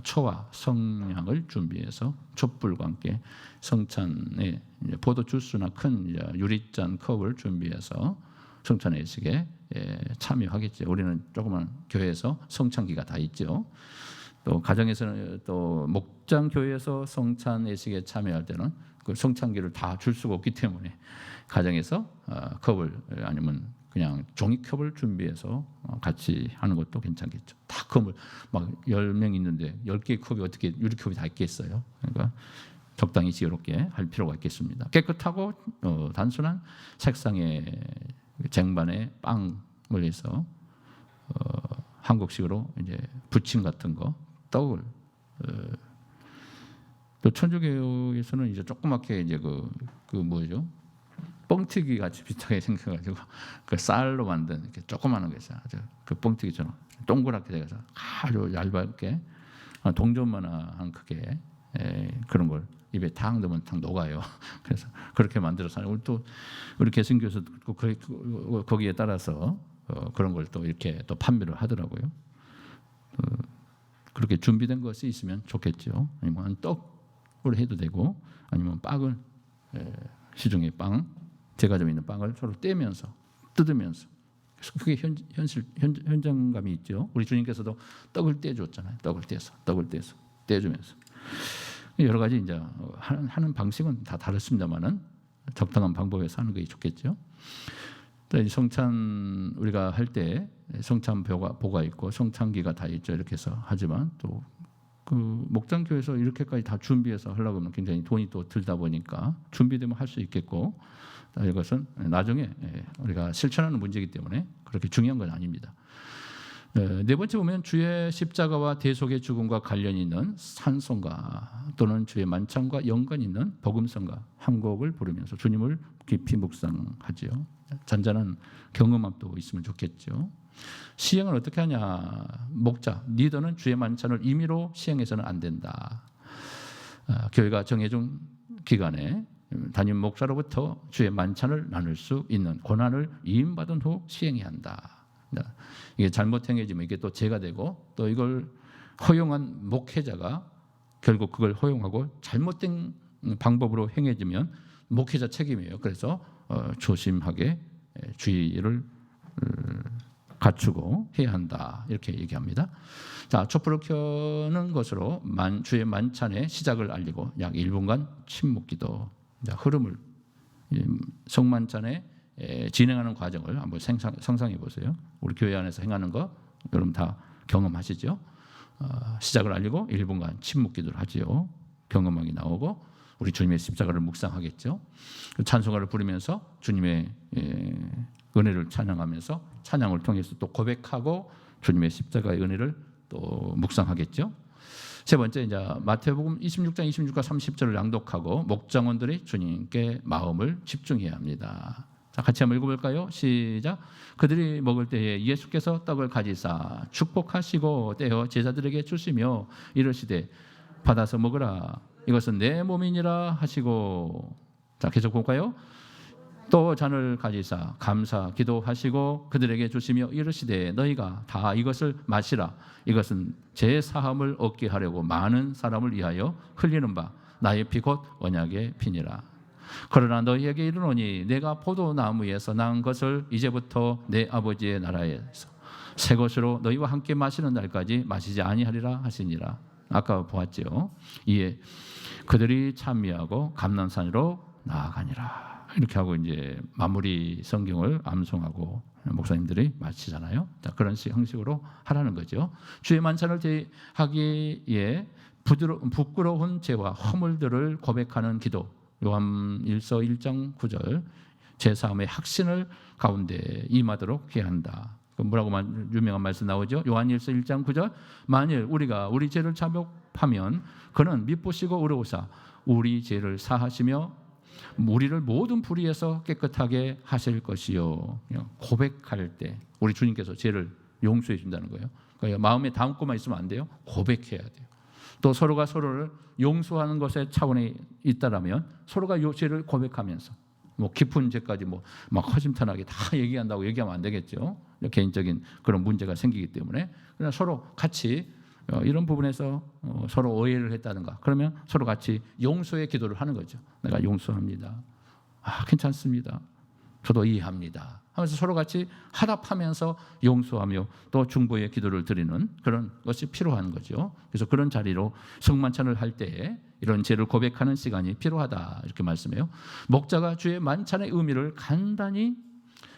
초와 성량을 준비해서 촛불과 함께 성찬에 포도 주스나 큰 유리잔 컵을 준비해서 성찬 예식에 참여하겠죠. 우리는 조그만 교회에서 성찬기가 다 있죠. 또 가정에서는 또 목장 교회에서 성찬 예식에 참여할 때는 그 성찬기를 다 줄 수가 없기 때문에 가정에서 컵을 아니면 그냥 종이컵을 준비해서 같이 하는 것도 괜찮겠죠. 다 컵을 막 10명 있는데 10개의 컵이 어떻게 유리컵이 다 있겠어요. 그러니까 적당히 지혜롭게 할 필요가 있겠습니다. 깨끗하고 단순한 색상의 쟁반에 빵을 해서 한국식으로 이제 부침 같은 거, 떡을 또 천주교에서는 이제 조그맣게 이제 그 뭐죠? 뻥튀기 같이 비슷하게 생겨가지고 그 쌀로 만든 이렇게 조그마한 거 있어요. 그 뻥튀기처럼 동그랗게 돼서 아주 얇게 동전만한 크게 그런 걸 입에 탁 넣으면 탁 녹아요. 그래서 그렇게 만들어서 우리 개신교에서 거기에 따라서 그런 걸 또 이렇게 또 판매를 하더라고요. 그렇게 준비된 것이 있으면 좋겠죠. 아니면 떡을 해도 되고, 아니면 빵을 시중에 빵, 제과점에 있는 빵을 서로 떼면서 뜯으면서, 그게 현장감이 있죠. 우리 주님께서도 떡을 떼줬잖아요. 떡을 떼서 떼주면서 여러 가지 이제 하는 방식은 다 다릅니다만은 적당한 방법에서 하는 게 좋겠죠. 성찬 우리가 할 때 성찬 보가 있고 성찬기가 다 있죠. 이렇게 해서 하지만 또 그 목장교에서 이렇게까지 다 준비해서 하려고 하면 굉장히 돈이 또 들다 보니까 준비되면 할 수 있겠고, 이것은 나중에 우리가 실천하는 문제이기 때문에 그렇게 중요한 건 아닙니다. 네 번째 보면 주의 십자가와 대속의 죽음과 관련이 있는 찬송가 또는 주의 만찬과 연관이 있는 복음성가 한 곡을 부르면서 주님을 깊이 묵상하지요. 잔잔한 경음악도 있으면 좋겠죠. 시행을 어떻게 하냐? 목자, 리더는 주의 만찬을 임의로 시행해서는 안 된다. 교회가 정해준 기간에 담임 목사로부터 주의 만찬을 나눌 수 있는 권한을 위임받은 후 시행해야 한다. 이게 잘못 행해지면 이게 또 죄가 되고, 또 이걸 허용한 목회자가 결국 그걸 허용하고 잘못된 방법으로 행해지면 목회자 책임이에요. 그래서 조심하게 주의를 갖추고 해야 한다. 이렇게 얘기합니다. 자, 촛불을 켜는 것으로 주의 만찬의 시작을 알리고 약 1분간 침묵기도, 흐름을 성만찬에 진행하는 과정을 한번 상상해 보세요. 우리 교회 안에서 행하는 거 여러분 다 경험하시죠? 시작을 알리고 1분간 침묵기도를 하지요. 경험하기 나오고 우리 주님의 십자가를 묵상하겠죠. 찬송가를 부르면서 주님의 은혜를 찬양하면서 찬양을 통해서 또 고백하고 주님의 십자가의 은혜를 또 묵상하겠죠. 세 번째, 이제 마태복음 26장 26과 30절을 낭독하고 목장원들이 주님께 마음을 집중해야 합니다. 자, 같이 한번 읽어볼까요? 시작. 그들이 먹을 때에 예수께서 떡을 가지사 축복하시고 떼어 제자들에게 주시며 이르시되 받아서 먹으라, 이것은 내 몸이니라 하시고. 자, 계속 볼까요? 또 잔을 가지사 감사 기도하시고 그들에게 주시며 이르시되 너희가 다 이것을 마시라, 이것은 제 사함을 얻게 하려고 많은 사람을 위하여 흘리는 바 나의 피 곧 언약의 피니라. 그러나 너희에게 이르노니 내가 포도나무에서 난 것을 이제부터 내 아버지의 나라에서 새 것으로 너희와 함께 마시는 날까지 마시지 아니하리라 하시니라. 아까 보았죠. 이에 그들이 찬미하고 감람산으로 나아가니라. 이렇게 하고 이제 마무리 성경을 암송하고 목사님들이 마치잖아요. 자, 그런 형식으로 하라는 거죠. 주의 만찬을 대하기에 부끄러운 죄와 허물들을 고백하는 기도. 요한일서 1장 9절 제3의 확신을 가운데 임하도록 해야 한다. 뭐라고 유명한 말씀 나오죠. 요한일서 1장 9절 만일 우리가 우리 죄를 하답하면 그는 미쁘시고 의로우사 우리 죄를 사하시며 우리를 모든 불의에서 깨끗하게 하실 것이요. 고백할 때 우리 주님께서 죄를 용서해 준다는 거예요. 그러니까 마음에 담고만 있으면 안 돼요. 고백해야 돼요. 또 서로가 서로를 용서하는 것에 차원에 있다라면 서로가 요 죄를 고백하면서 뭐 깊은 죄까지 뭐 막 허심탄회하게 다 얘기한다고 얘기하면 안 되겠죠. 개인적인 그런 문제가 생기기 때문에 그냥 서로 같이 이런 부분에서 서로 오해를 했다든가 그러면 서로 같이 용서의 기도를 하는 거죠. 내가 용서합니다. 괜찮습니다. 저도 이해합니다. 하면서 서로 같이 화답하면서 용서하며 또 중보의 기도를 드리는 그런 것이 필요한 거죠. 그래서 그런 자리로 성만찬을 할 때에 이런 죄를 고백하는 시간이 필요하다 이렇게 말씀해요. 목자가 주의 만찬의 의미를 간단히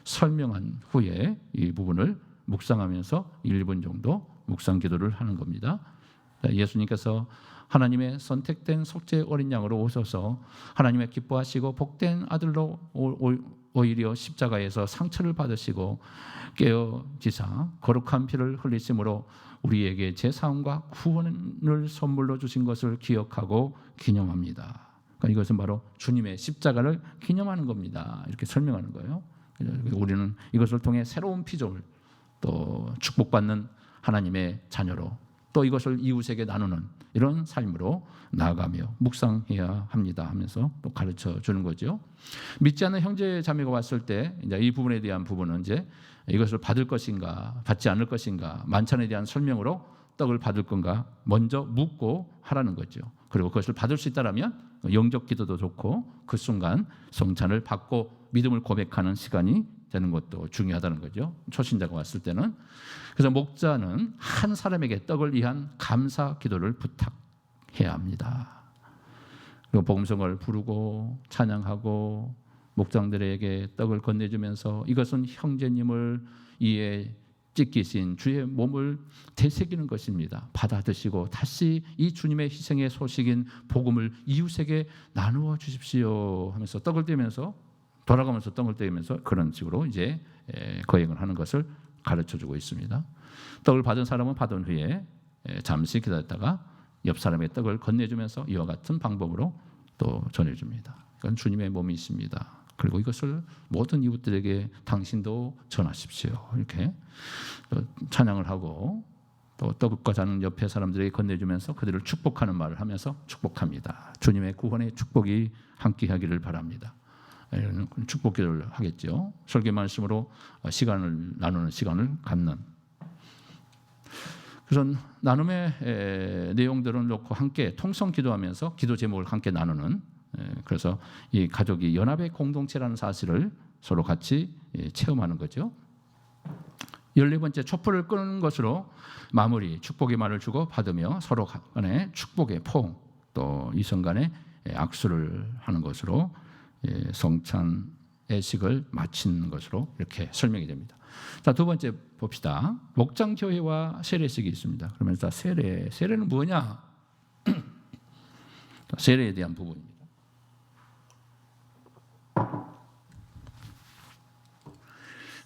설명한 후에 이 부분을 묵상하면서 1분 정도 묵상 기도를 하는 겁니다. 예수님께서 하나님의 선택된 속죄 어린 양으로 오셔서 하나님의 기뻐하시고 복된 아들로 오히려 십자가에서 상처를 받으시고 깨어지사 거룩한 피를 흘리심으로 우리에게 제사함과 구원을 선물로 주신 것을 기억하고 기념합니다. 그러니까 이것은 바로 주님의 십자가를 기념하는 겁니다. 이렇게 설명하는 거예요. 우리는 이것을 통해 새로운 피조물 또 축복받는 하나님의 자녀로 또 이것을 이웃에게 나누는 이런 삶으로 나아가며 묵상해야 합니다 하면서 또 가르쳐 주는 거죠. 믿지 않는 형제 자매가 왔을 때 이제 이 부분에 대한 부분은 이제 이것을 받을 것인가 받지 않을 것인가 만찬에 대한 설명으로 떡을 받을 건가 먼저 묻고 하라는 거죠. 그리고 그것을 받을 수 있다라면 영적 기도도 좋고 그 순간 성찬을 받고 믿음을 고백하는 시간이 되는 것도 중요하다는 거죠. 초신자가 왔을 때는. 그래서 목자는 한 사람에게 떡을 위한 감사 기도를 부탁해야 합니다. 그리고 복음성을 부르고 찬양하고 목장들에게 떡을 건네주면서 이것은 형제님을 이에 찢기신 주의 몸을 되새기는 것입니다. 받아 드시고 다시 이 주님의 희생의 소식인 복음을 이웃에게 나누어 주십시오 하면서 떡을 떼면서 돌아가면서 떡을 떼면서 그런 식으로 이제 거행을 하는 것을 가르쳐주고 있습니다. 떡을 받은 사람은 받은 후에 잠시 기다렸다가 옆 사람의 떡을 건네주면서 이와 같은 방법으로 또 전해줍니다. 이건 주님의 몸이십니다. 그리고 이것을 모든 이웃들에게 당신도 전하십시오. 이렇게 찬양을 하고 또 떡과 잔을 옆에 사람들에게 건네주면서 그들을 축복하는 말을 하면서 축복합니다. 주님의 구원의 축복이 함께하기를 바랍니다. 이런 축복 기도를 하겠죠. 설교 말씀으로 시간을 나누는 시간을 갖는. 그래서 나눔의 내용들을 놓고 함께 통성 기도하면서 기도 제목을 함께 나누는. 그래서 이 가족이 연합의 공동체라는 사실을 서로 같이 체험하는 거죠. 14번째 촛불을 끄는 것으로 마무리 축복의 말을 주고 받으며 서로 간의 축복의 포옹 또 이성 간의 악수를 하는 것으로 성찬 예식을 마치는 것으로 이렇게 설명이 됩니다. 자, 두 번째 봅시다. 목장교회와 세례식이 있습니다. 그러면 자, 세례는 뭐냐? 세례에 대한 부분입니다.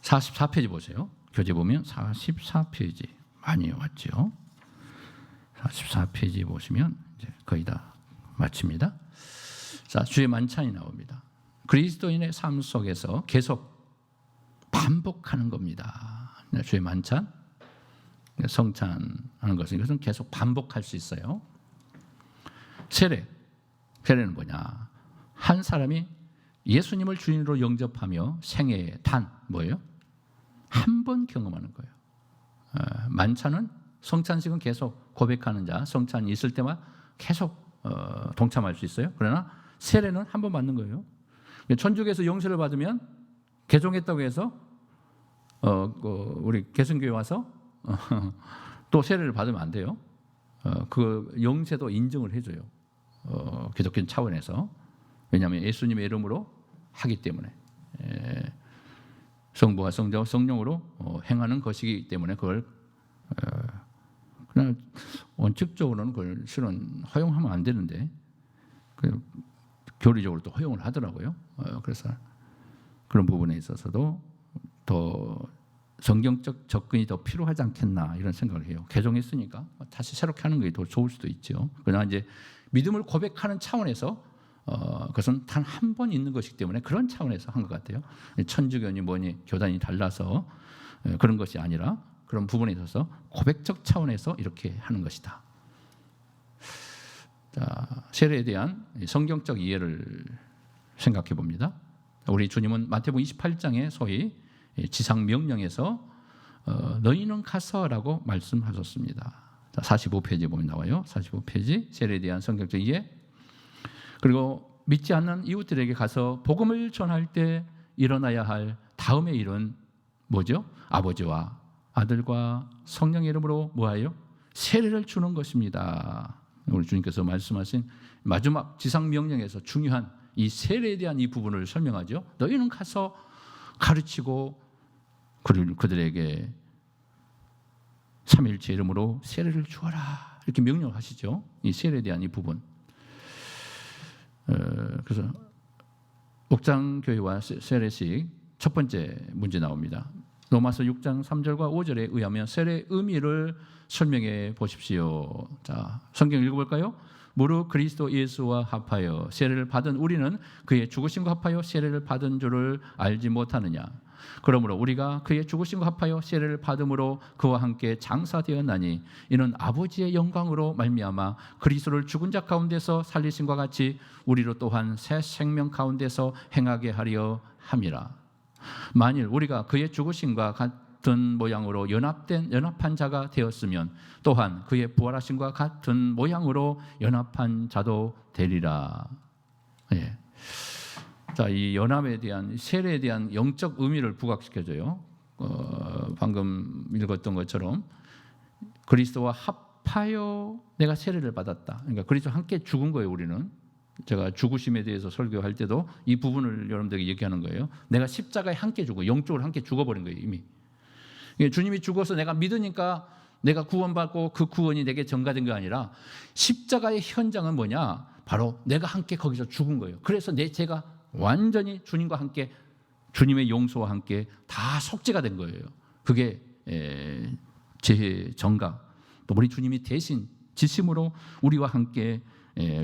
44페이지 보세요. 교재 보면 44페이지 많이 왔죠. 44페이지 보시면 이제 거의 다 마칩니다. 자, 주의 만찬이 나옵니다. 그리스도인의 삶 속에서 계속 반복하는 겁니다. 주의 만찬, 성찬하는 것은 이것은 계속 반복할 수 있어요. 세례는 뭐냐? 한 사람이 예수님을 주인으로 영접하며 생애의 뭐예요? 한 번 경험하는 거예요. 만찬은 성찬식은 계속 고백하는 자, 성찬이 있을 때만 계속 동참할 수 있어요. 그러나 세례는 한 번 받는 거예요. 천주교에서 영세를 받으면 개종했다고 해서 우리 개성교회 와서 또 세례를 받으면 안 돼요. 그 영세도 인정을 해줘요. 기독교 차원에서. 왜냐하면 예수님의 이름으로 하기 때문에 성부와 성자와 성령으로 행하는 것이기 때문에 그걸 그냥 원칙적으로는 그걸 실은 허용하면 안 되는데 교리적으로 또 허용을 하더라고요. 그래서 그런 부분에 있어서도 더 성경적 접근이 더 필요하지 않겠나 이런 생각을 해요. 개종했으니까 다시 새롭게 하는 게 더 좋을 수도 있죠. 그러나 이제 믿음을 고백하는 차원에서 그것은 단 한 번 있는 것이기 때문에 그런 차원에서 한 것 같아요. 천주교니 뭐니 교단이 달라서 그런 것이 아니라 그런 부분에 있어서 고백적 차원에서 이렇게 하는 것이다. 자, 세례에 대한 성경적 이해를 생각해 봅니다. 우리 주님은 마태복음 28장에 소위 지상 명령에서 너희는 가서라고 말씀하셨습니다. 자, 45페이지에 보면 나와요. 45페이지 세례에 대한 성경적 이해. 그리고 믿지 않는 이웃들에게 가서 복음을 전할 때 일어나야 할 다음의 일은 뭐죠? 아버지와 아들과 성령의 이름으로 뭐하여? 세례를 주는 것입니다. 우리 주님께서 말씀하신 마지막 지상 명령에서 중요한 이 세례에 대한 이 부분을 설명하죠. 너희는 가서 가르치고 그들에게 삼위일체 이름으로 세례를 주어라 이렇게 명령을 하시죠. 이 세례에 대한 이 부분. 그래서 옥장교회와 세례식 첫 번째 문제 나옵니다. 로마서 6장 3절과 5절에 의하면 세례의 의미를 설명해 보십시오. 자, 성경 읽어볼까요? 무릇 그리스도 예수와 합하여 세례를 받은 우리는 그의 죽으심과 합하여 세례를 받은 줄을 알지 못하느냐. 그러므로 우리가 그의 죽으심과 합하여 세례를 받음으로 그와 함께 장사되었나니 이는 아버지의 영광으로 말미암아 그리스도를 죽은 자 가운데서 살리심과 같이 우리로 또한 새 생명 가운데서 행하게 하려 함이라. 만일 우리가 그의 죽으심과 같은 모양으로 연합한 자가 되었으면 또한 그의 부활하심과 같은 모양으로 연합한 자도 되리라. 예. 자, 이 연합에 대한 세례에 대한 영적 의미를 부각시켜줘요. 방금 읽었던 것처럼 그리스도와 합하여 내가 세례를 받았다. 그러니까 그리스도와 함께 죽은 거예요. 우리는 제가 죽으심에 대해서 설교할 때도 이 부분을 여러분들에게 얘기하는 거예요. 내가 십자가에 함께 죽어 영적으로 함께 죽어버린 거예요. 이미 주님이 죽어서 내가 믿으니까 내가 구원받고 그 구원이 내게 전가된 게 아니라 십자가의 현장은 뭐냐? 바로 내가 함께 거기서 죽은 거예요. 그래서 제가 완전히 주님과 함께 주님의 용서와 함께 다 속죄가 된 거예요. 그게 제 정가 또 우리 주님이 대신 지심으로 우리와 함께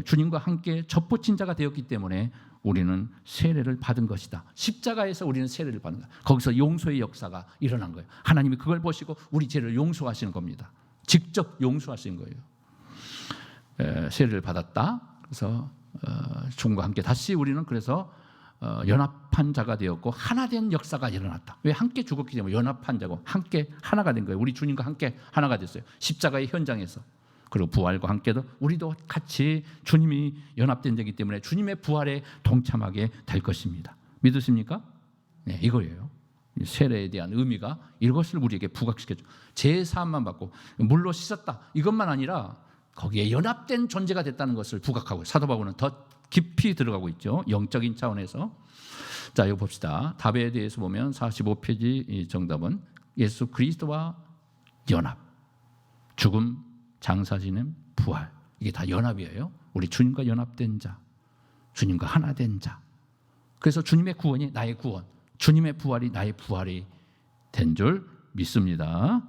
주님과 함께 접붙인 자가 되었기 때문에 우리는 세례를 받은 것이다. 십자가에서 우리는 세례를 받는 거야. 거기서 용서의 역사가 일어난 거예요. 하나님이 그걸 보시고 우리 죄를 용서하시는 겁니다. 직접 용서하신 거예요. 세례를 받았다. 그래서 주님과 함께 다시 우리는 그래서 연합한 자가 되었고 하나 된 역사가 일어났다. 왜? 함께 죽었기 때문에 연합한 자고 함께 하나가 된 거예요. 우리 주님과 함께 하나가 됐어요. 십자가의 현장에서. 그리고 부활과 함께도 우리도 같이 주님이 연합된 자이기 때문에 주님의 부활에 동참하게 될 것입니다. 믿으십니까? 네, 이거예요. 세례에 대한 의미가 이것을 우리에게 부각시켜줘. 제사함만 받고 물로 씻었다 이것만 아니라 거기에 연합된 존재가 됐다는 것을 부각하고 사도 바울은 더 깊이 들어가고 있죠. 영적인 차원에서. 자, 이거 봅시다. 답에 대해서 보면 45페이지 정답은 예수 그리스도와 연합, 죽음, 장사지는 부활. 이게 다 연합이에요. 우리 주님과 연합된 자, 주님과 하나 된 자. 그래서 주님의 구원이 나의 구원, 주님의 부활이 나의 부활이 된 줄 믿습니다.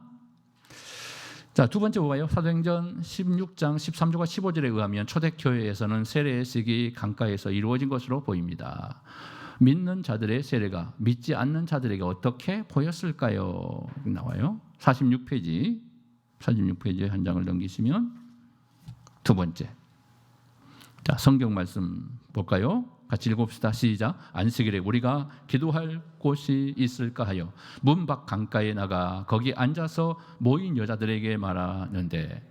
자, 두 번째 뭐예요? 사도행전 16장 13절과 15절에 의하면 초대교회에서는 세례식이 강가에서 이루어진 것으로 보입니다. 믿는 자들의 세례가 믿지 않는 자들에게 어떻게 보였을까요? 나와요. 46페이지에 한 장을 넘기시면 두 번째. 자, 성경 말씀 볼까요? 같이 읽어봅시다. 시작. 안식일에 우리가 기도할 곳이 있을까 하여 문 밖 강가에 나가 거기 앉아서 모인 여자들에게 말하는데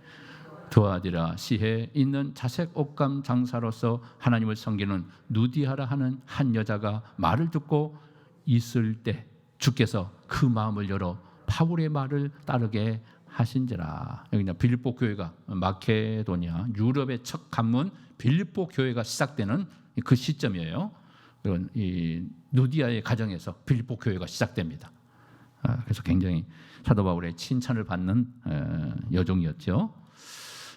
두아디라 시해에 있는 자색 옷감 장사로서 하나님을 섬기는 누디아라 하는 한 여자가 말을 듣고 있을 때 주께서 그 마음을 열어 바울의 말을 따르게 하신지라. 여기 빌립보 교회가 마케도니아 유럽의 첫 관문 빌립보 교회가 시작되는 그 시점이에요. 이 누디아의 가정에서 빌립보 교회가 시작됩니다. 그래서 굉장히 사도 바울의 칭찬을 받는 여종이었죠.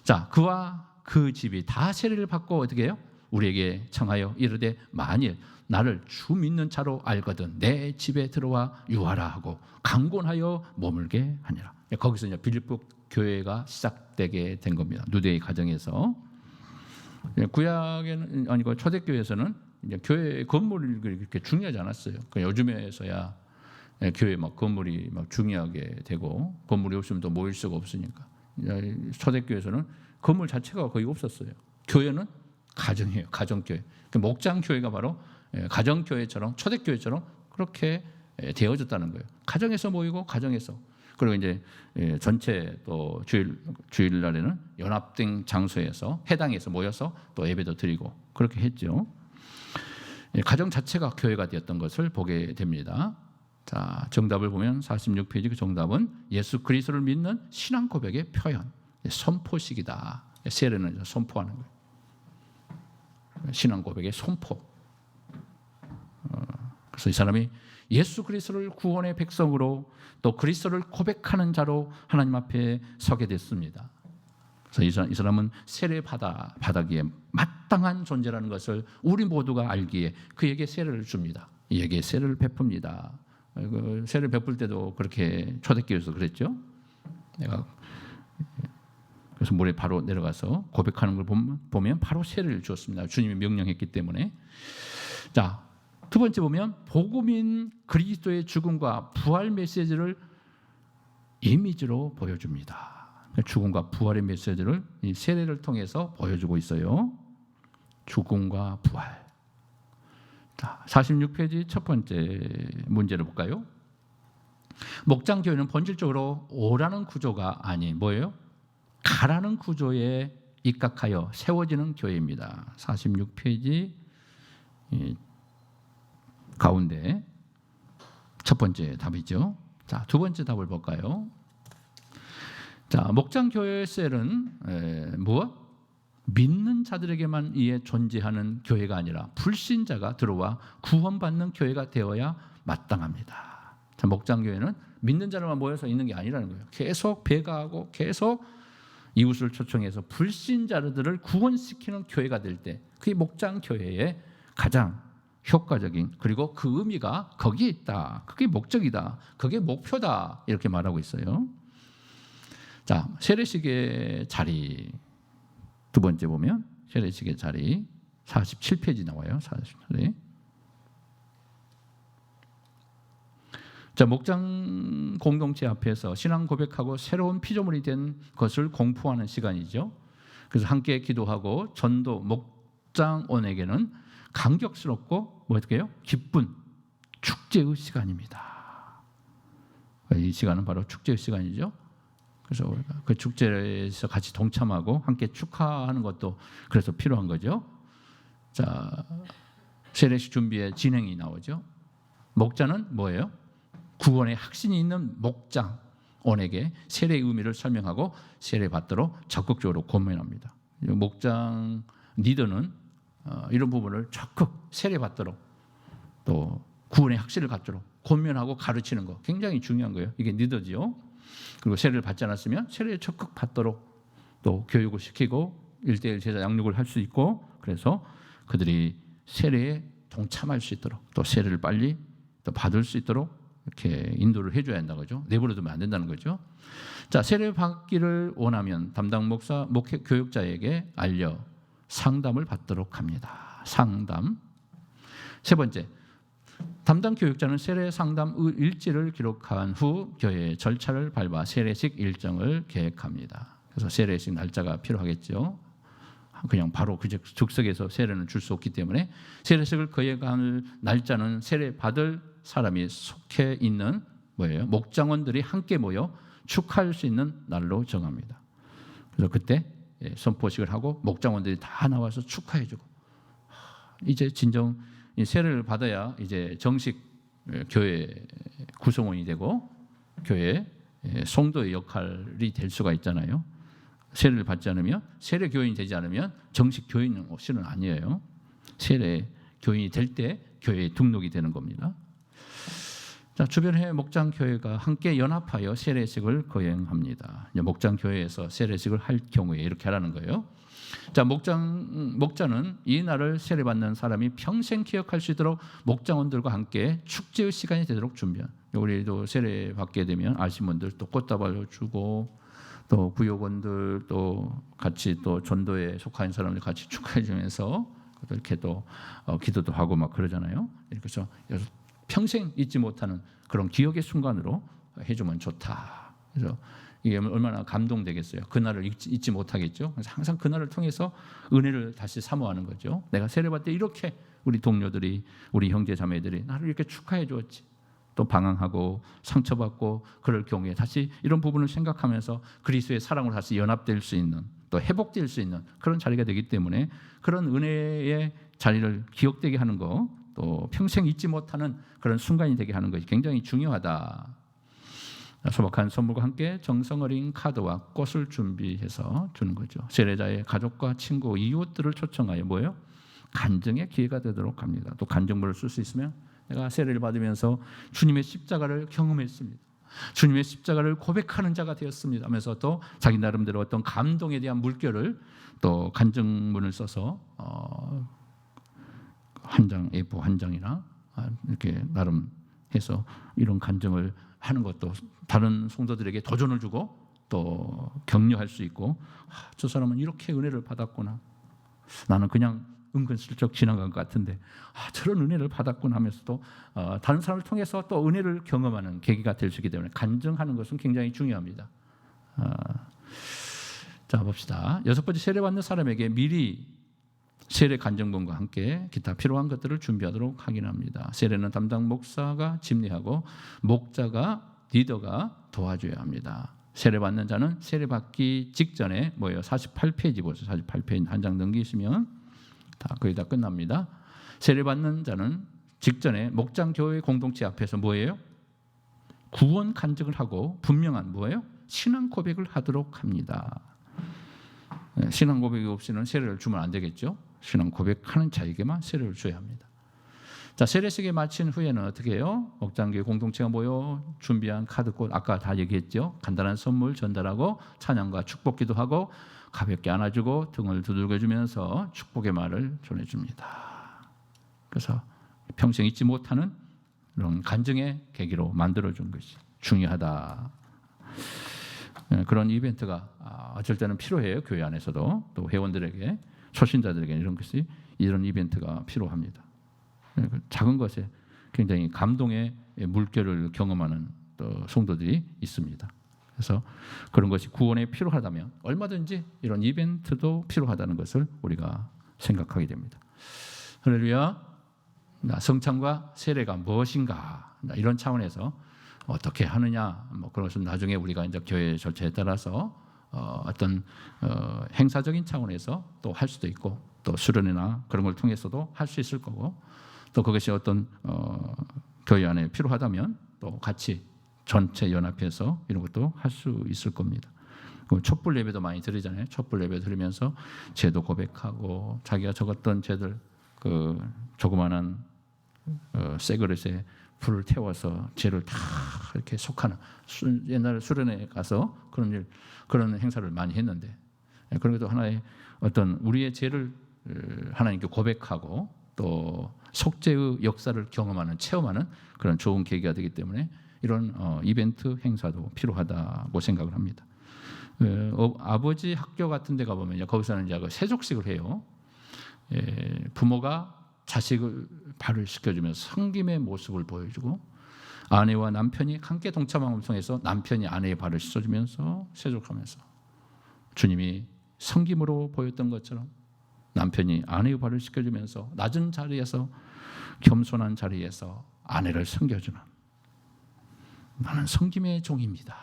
자, 그와 그 집이 다 세례를 받고 어떻게 해요? 우리에게 청하여 이르되 만일 나를 주 믿는 자로 알거든 내 집에 들어와 유하라 하고 강권하여 머물게 하니라. 거기서 이제 빌립보 교회가 시작되게 된 겁니다. 누대의 가정에서. 구약에는 아니고 초대교회에서는 이제 교회 건물이 그렇게 중요하지 않았어요. 요즘에서야 교회 막 건물이 막 중요하게 되고 건물이 없으면 또 모일 수가 없으니까. 초대교회에서는 건물 자체가 거의 없었어요. 교회는 가정이에요. 가정교회. 목장 교회가 바로 가정교회처럼 초대교회처럼 그렇게 되어졌다는 거예요. 가정에서 모이고 가정에서. 그리고 이제 전체 또 주일날에는 연합된 장소에서 해당에서 모여서 또 예배도 드리고 그렇게 했죠. 가정 자체가 교회가 되었던 것을 보게 됩니다. 자, 정답을 보면 46페이지 그 정답은 예수 그리스도를 믿는 신앙 고백의 표현, 선포식이다. 세례는 선포하는 거예요. 신앙 고백의 선포. 그래서 이 사람이 예수 그리스도를 구원의 백성으로 또 그리스도를 고백하는 자로 하나님 앞에 서게 됐습니다. 그래서 이 사람은 세례 받아기에 마땅한 존재라는 것을 우리 모두가 알기에 그에게 세례를 줍니다. 이에게 세례를 베풉니다. 세례를 베풀 때도 그렇게 초대교회에서 그랬죠. 내가 그래서 물에 바로 내려가서 고백하는 걸 보면 바로 세례를 주었습니다. 주님이 명령했기 때문에. 자, 두 번째 보면 복음인 그리스도의 죽음과 부활 메시지를 이미지로 보여줍니다. 죽음과 부활의 메시지를 이 세례를 통해서 보여주고 있어요. 죽음과 부활. 자, 46페이지 첫 번째 문제를 볼까요? 목장 교회는 본질적으로 오라는 구조가 아닌 뭐예요? 가라는 구조에 입각하여 세워지는 교회입니다. 46페이지 가운데 첫 번째 답이죠. 자, 두 번째 답을 볼까요? 자, 목장 교회의 셀은 무엇? 믿는 자들에게만 이에 존재하는 교회가 아니라 불신자가 들어와 구원받는 교회가 되어야 마땅합니다. 자, 목장 교회는 믿는 자들만 모여서 있는 게 아니라는 거예요. 계속 배가하고 계속 이웃을 초청해서 불신자들을 구원시키는 교회가 될 때 그게 목장 교회의 가장 효과적인 그리고 그 의미가 거기에 있다. 그게 목적이다. 그게 목표다. 이렇게 말하고 있어요. 자, 세례식의 자리 두 번째 보면 세례식의 자리 47페이지 나와요. 47페이지. 자, 목장 공동체 앞에서 신앙 고백하고 새로운 피조물이 된 것을 공포하는 시간이죠. 그래서 함께 기도하고 전도 목장원에게는 감격스럽고 뭐 어떻게 해요? 기쁜 축제의 시간입니다. 이 시간은 바로 축제의 시간이죠. 그래서 그 축제에서 같이 동참하고 함께 축하하는 것도 그래서 필요한 거죠. 자, 세례식 준비의 진행이 나오죠. 목자는 뭐예요? 구원의 확신이 있는 목장원에게 세례의 의미를 설명하고 세례 받도록 적극적으로 권면합니다. 목장 리더는 이런 부분을 적극 세례 받도록 또 구원의 확신을 갖도록 권면하고 가르치는 거 굉장히 중요한 거예요. 이게 리더지요. 그리고 세례를 받지 않았으면 세례에 적극 받도록 또 교육을 시키고 1:1 제자 양육을 할 수 있고 그래서 그들이 세례에 동참할 수 있도록 또 세례를 빨리 또 받을 수 있도록 이렇게 인도를 해줘야 한다는 거죠. 내버려 두면 안 된다는 거죠. 자, 세례 받기를 원하면 담당 목사, 목회 교육자에게 알려 상담을 받도록 합니다. 상담. 세 번째, 담당 교육자는 세례 상담 일지를 기록한 후 교회의 절차를 밟아 세례식 일정을 계획합니다. 그래서 세례식 날짜가 필요하겠죠. 그냥 바로 그 즉석에서 세례는 줄 수 없기 때문에 세례식을 계획할 날짜는 세례 받을 사람이 속해 있는 뭐예요? 목장원들이 함께 모여 축하할 수 있는 날로 정합니다. 그래서 그때 선포식을 하고 목장원들이 다 나와서 축하해주고 이제 진정 세례를 받아야 이제 정식 교회 구성원이 되고 교회 성도의 역할이 될 수가 있잖아요. 세례를 받지 않으면 세례 교인이 되지 않으면 정식 교인은 실은 아니에요. 세례 교인이 될 때 교회에 등록이 되는 겁니다. 자, 주변의 목장 교회가 함께 연합하여 세례식을 거행합니다. 목장 교회에서 세례식을 할 경우에 이렇게 하라는 거예요. 자, 목자는 이 날을 세례받는 사람이 평생 기억할 수 있도록 목장원들과 함께 축제의 시간이 되도록 준비한. 우리도 세례받게 되면 아시는 분들 또 꽃다발을 주고 또 구역원들 또 같이 또 전도에 속한 사람들 같이 축하해 주면서 이렇게 또 기도도 하고 막 그러잖아요. 그래서 평생 잊지 못하는 그런 기억의 순간으로 해주면 좋다. 그래서 이게 얼마나 감동되겠어요. 그날을 잊지 못하겠죠. 그래서 항상 그날을 통해서 은혜를 다시 사모하는 거죠. 내가 세례받을 때 이렇게 우리 동료들이, 우리 형제 자매들이 나를 이렇게 축하해 주었지. 또 방황하고 상처받고 그럴 경우에 다시 이런 부분을 생각하면서 그리스도의 사랑으로 다시 연합될 수 있는, 또 회복될 수 있는 그런 자리가 되기 때문에 그런 은혜의 자리를 기억되게 하는 거, 또 평생 잊지 못하는 그런 순간이 되게 하는 것이 굉장히 중요하다. 소박한 선물과 함께 정성 어린 카드와 꽃을 준비해서 주는 거죠. 세례자의 가족과 친구, 이웃들을 초청하여 뭐예요? 간증의 기회가 되도록 합니다. 또 간증문을 쓸 수 있으면 내가 세례를 받으면서 주님의 십자가를 경험했습니다. 주님의 십자가를 고백하는 자가 되었습니다 하면서 또 자기 나름대로 어떤 감동에 대한 물결을 또 간증문을 써서 한 장, A4 한 장이나 이렇게 나름 해서 이런 간증을 하는 것도 다른 성도들에게 도전을 주고 또 격려할 수 있고, 저 사람은 이렇게 은혜를 받았구나. 나는 그냥 은근슬쩍 지나간 것 같은데 저런 은혜를 받았구나 하면서도 다른 사람을 통해서 또 은혜를 경험하는 계기가 될 수 있기 때문에 간증하는 것은 굉장히 중요합니다. 자, 봅시다. 6번째, 세례받는 사람에게 미리 세례 간증문과 함께 기타 필요한 것들을 준비하도록 확인합니다. 세례는 담당 목사가 집례하고 목자가 리더가 도와줘야 합니다. 세례받는 자는 세례받기 직전에 뭐예요? 48페이지 보세요. 48페이지 한 장 넘기시면 거의 다 끝납니다. 세례받는 자는 직전에 목장교회 공동체 앞에서 뭐예요? 구원 간증을 하고 분명한 뭐예요? 신앙 고백을 하도록 합니다. 신앙 고백이 없이는 세례를 주면 안 되겠죠. 신앙 고백하는 자에게만 세례를 줘야 합니다. 자, 세례식에 마친 후에는 어떻게 해요? 목장교회 공동체가 모여 준비한 카드꽃, 아까 다 얘기했죠. 간단한 선물 전달하고 찬양과 축복기도 하고 가볍게 안아주고 등을 두들겨주면서 축복의 말을 전해줍니다. 그래서 평생 잊지 못하는 이런 간증의 계기로 만들어준 것이 중요하다. 그런 이벤트가 어쩔 때는 필요해요. 교회 안에서도 또 회원들에게, 초신자들에게 이런 이벤트가 필요합니다. 작은 것에 굉장히 감동의 물결을 경험하는 또 성도들이 있습니다. 그래서 그런 것이 구원에 필요하다면 얼마든지 이런 이벤트도 필요하다는 것을 우리가 생각하게 됩니다. 할렐루야. 성찬과 세례가 무엇인가, 이런 차원에서 어떻게 하느냐, 그런 것은 나중에 우리가 이제 교회 절차에 따라서 어떤 행사적인 차원에서 또 할 수도 있고, 또 수련회나 그런 걸 통해서도 할 수 있을 거고, 또 그것이 어떤 교회 안에 필요하다면 또 같이 전체 연합해서 이런 것도 할 수 있을 겁니다. 촛불 예배도 많이 드리잖아요. 촛불 예배 드리면서 죄도 고백하고 자기가 적었던 죄들, 그 조그마한 새 그릇에 불을 태워서 죄를 다 이렇게 속하는, 옛날 수련회 가서 그런 행사를 많이 했는데, 그런 것도 하나의 어떤 우리의 죄를 하나님께 고백하고 또 속죄의 역사를 경험하는, 체험하는 그런 좋은 계기가 되기 때문에 이런 이벤트 행사도 필요하다고 생각을 합니다. 아버지 학교 같은 데 가보면 거기서는 이제 세족식을 해요. 부모가 자식을 발을 시켜주면서 섬김의 모습을 보여주고, 아내와 남편이 함께 동참함을 통해서 남편이 아내의 발을 씻어주면서 세족하면서 주님이 섬김으로 보였던 것처럼 남편이 아내의 발을 씻겨주면서 낮은 자리에서, 겸손한 자리에서 아내를 섬겨주는, 나는 섬김의 종입니다.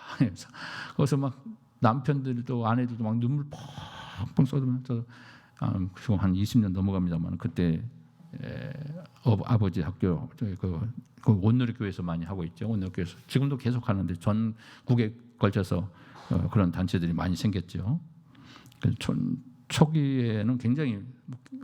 거기서 막 남편들도 아내들도 막 눈물 펑펑 쏟으면서, 지금 한 20년 넘어갑니다만 그때 아버지 학교 그 온누리교회에서 많이 하고 있죠. 온누리교회에서 지금도 계속 하는데 전국에 걸쳐서 그런 단체들이 많이 생겼죠. 초기에는 굉장히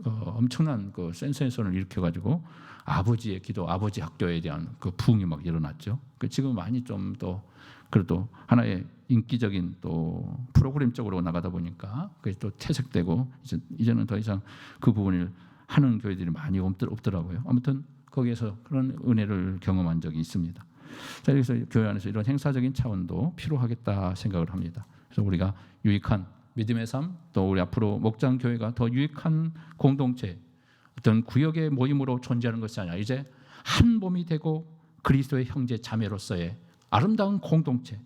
엄청난 그 센세이션을 일으켜가지고 아버지의 기도, 아버지 학교에 대한 그 부흥이 막 일어났죠. 지금 많이 좀 또 그래도 하나의 인기적인 또 프로그램 쪽으로 나가다 보니까 그게 또 퇴색되고 이제는 더 이상 그 부분을 하는 교회들이 많이 없더라고요. 아무튼 거기에서 그런 은혜를 경험한 적이 있습니다. 자, 그래서 교회 안에서 이런 행사적인 차원도 필요하겠다 생각을 합니다. 그래서 우리가 유익한 믿음의 삶, 또 우리 앞으로 목장 교회가 더 유익한 공동체, 어떤 구역의 모임으로 존재하는 것이 아니라 이제 한 몸이 되고 그리스도의 형제 자매로서의 아름다운 공동체,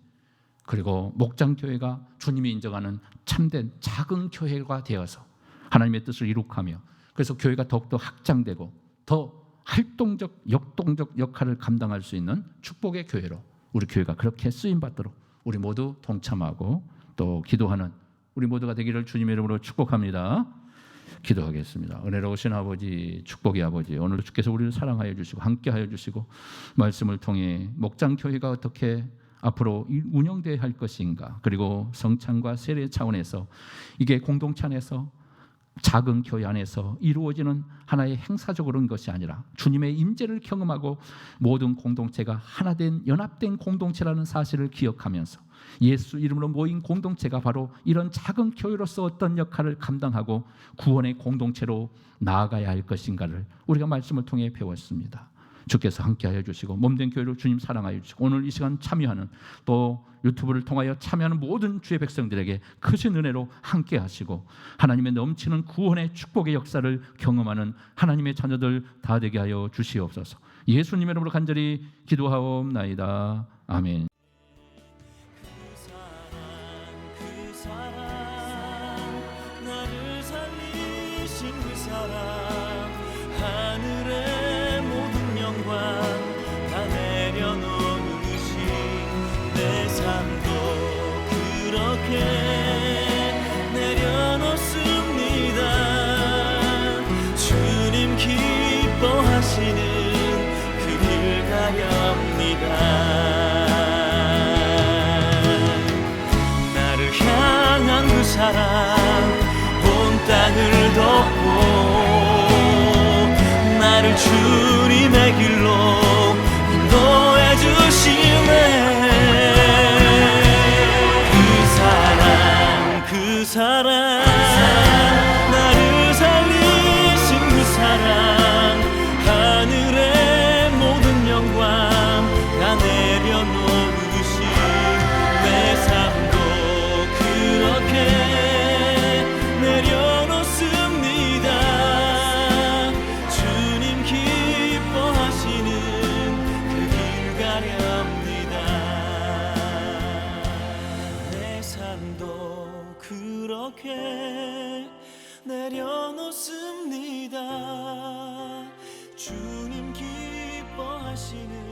그리고 목장 교회가 주님이 인정하는 참된 작은 교회가 되어서 하나님의 뜻을 이룩하며, 그래서 교회가 더욱더 확장되고 더 활동적, 역동적 역할을 감당할 수 있는 축복의 교회로 우리 교회가 그렇게 쓰임받도록 우리 모두 동참하고 또 기도하는 우리 모두가 되기를 주님의 이름으로 축복합니다. 기도하겠습니다. 은혜로우신 아버지, 축복의 아버지, 오늘 주께서 우리를 사랑하여 주시고 함께하여 주시고 말씀을 통해 목장교회가 어떻게 앞으로 운영되어야 할 것인가, 그리고 성찬과 세례 차원에서 이게 공동체 안에서 작은 교회 안에서 이루어지는 하나의 행사적으로는 것이 아니라 주님의 임재를 경험하고 모든 공동체가 하나된 연합된 공동체라는 사실을 기억하면서 예수 이름으로 모인 공동체가 바로 이런 작은 교회로서 어떤 역할을 감당하고 구원의 공동체로 나아가야 할 것인가를 우리가 말씀을 통해 배웠습니다. 주께서 함께하여 주시고 몸된 교회로 주님 사랑하여 주시고 오늘 이 시간 참여하는 또 유튜브를 통하여 참여하는 모든 주의 백성들에게 크신 은혜로 함께하시고 하나님의 넘치는 구원의 축복의 역사를 경험하는 하나님의 자녀들 다 되게 하여 주시옵소서. 예수님의 이름으로 간절히 기도하옵나이다. 아멘. 그 사랑 나를 살리신 그 사랑 하늘의 모든 영광 다 내려놓으신 내 삶도 그렇게 내려놓습니다. 주님 기뻐하시는 그 길 가렵니다. 그 사랑 온 땅을 덮고 나를 주님의 길로 인도해 주시네. 그 사랑 나를 살리신 그 사랑 하늘의 모든 영광 다 내려놓으신 내 삶도 그렇게 내려놓습니다. 주님 기뻐하시는 그 길 가렵니다. 내 삶도 그렇게 내려놓습니다. 주님 기뻐하시는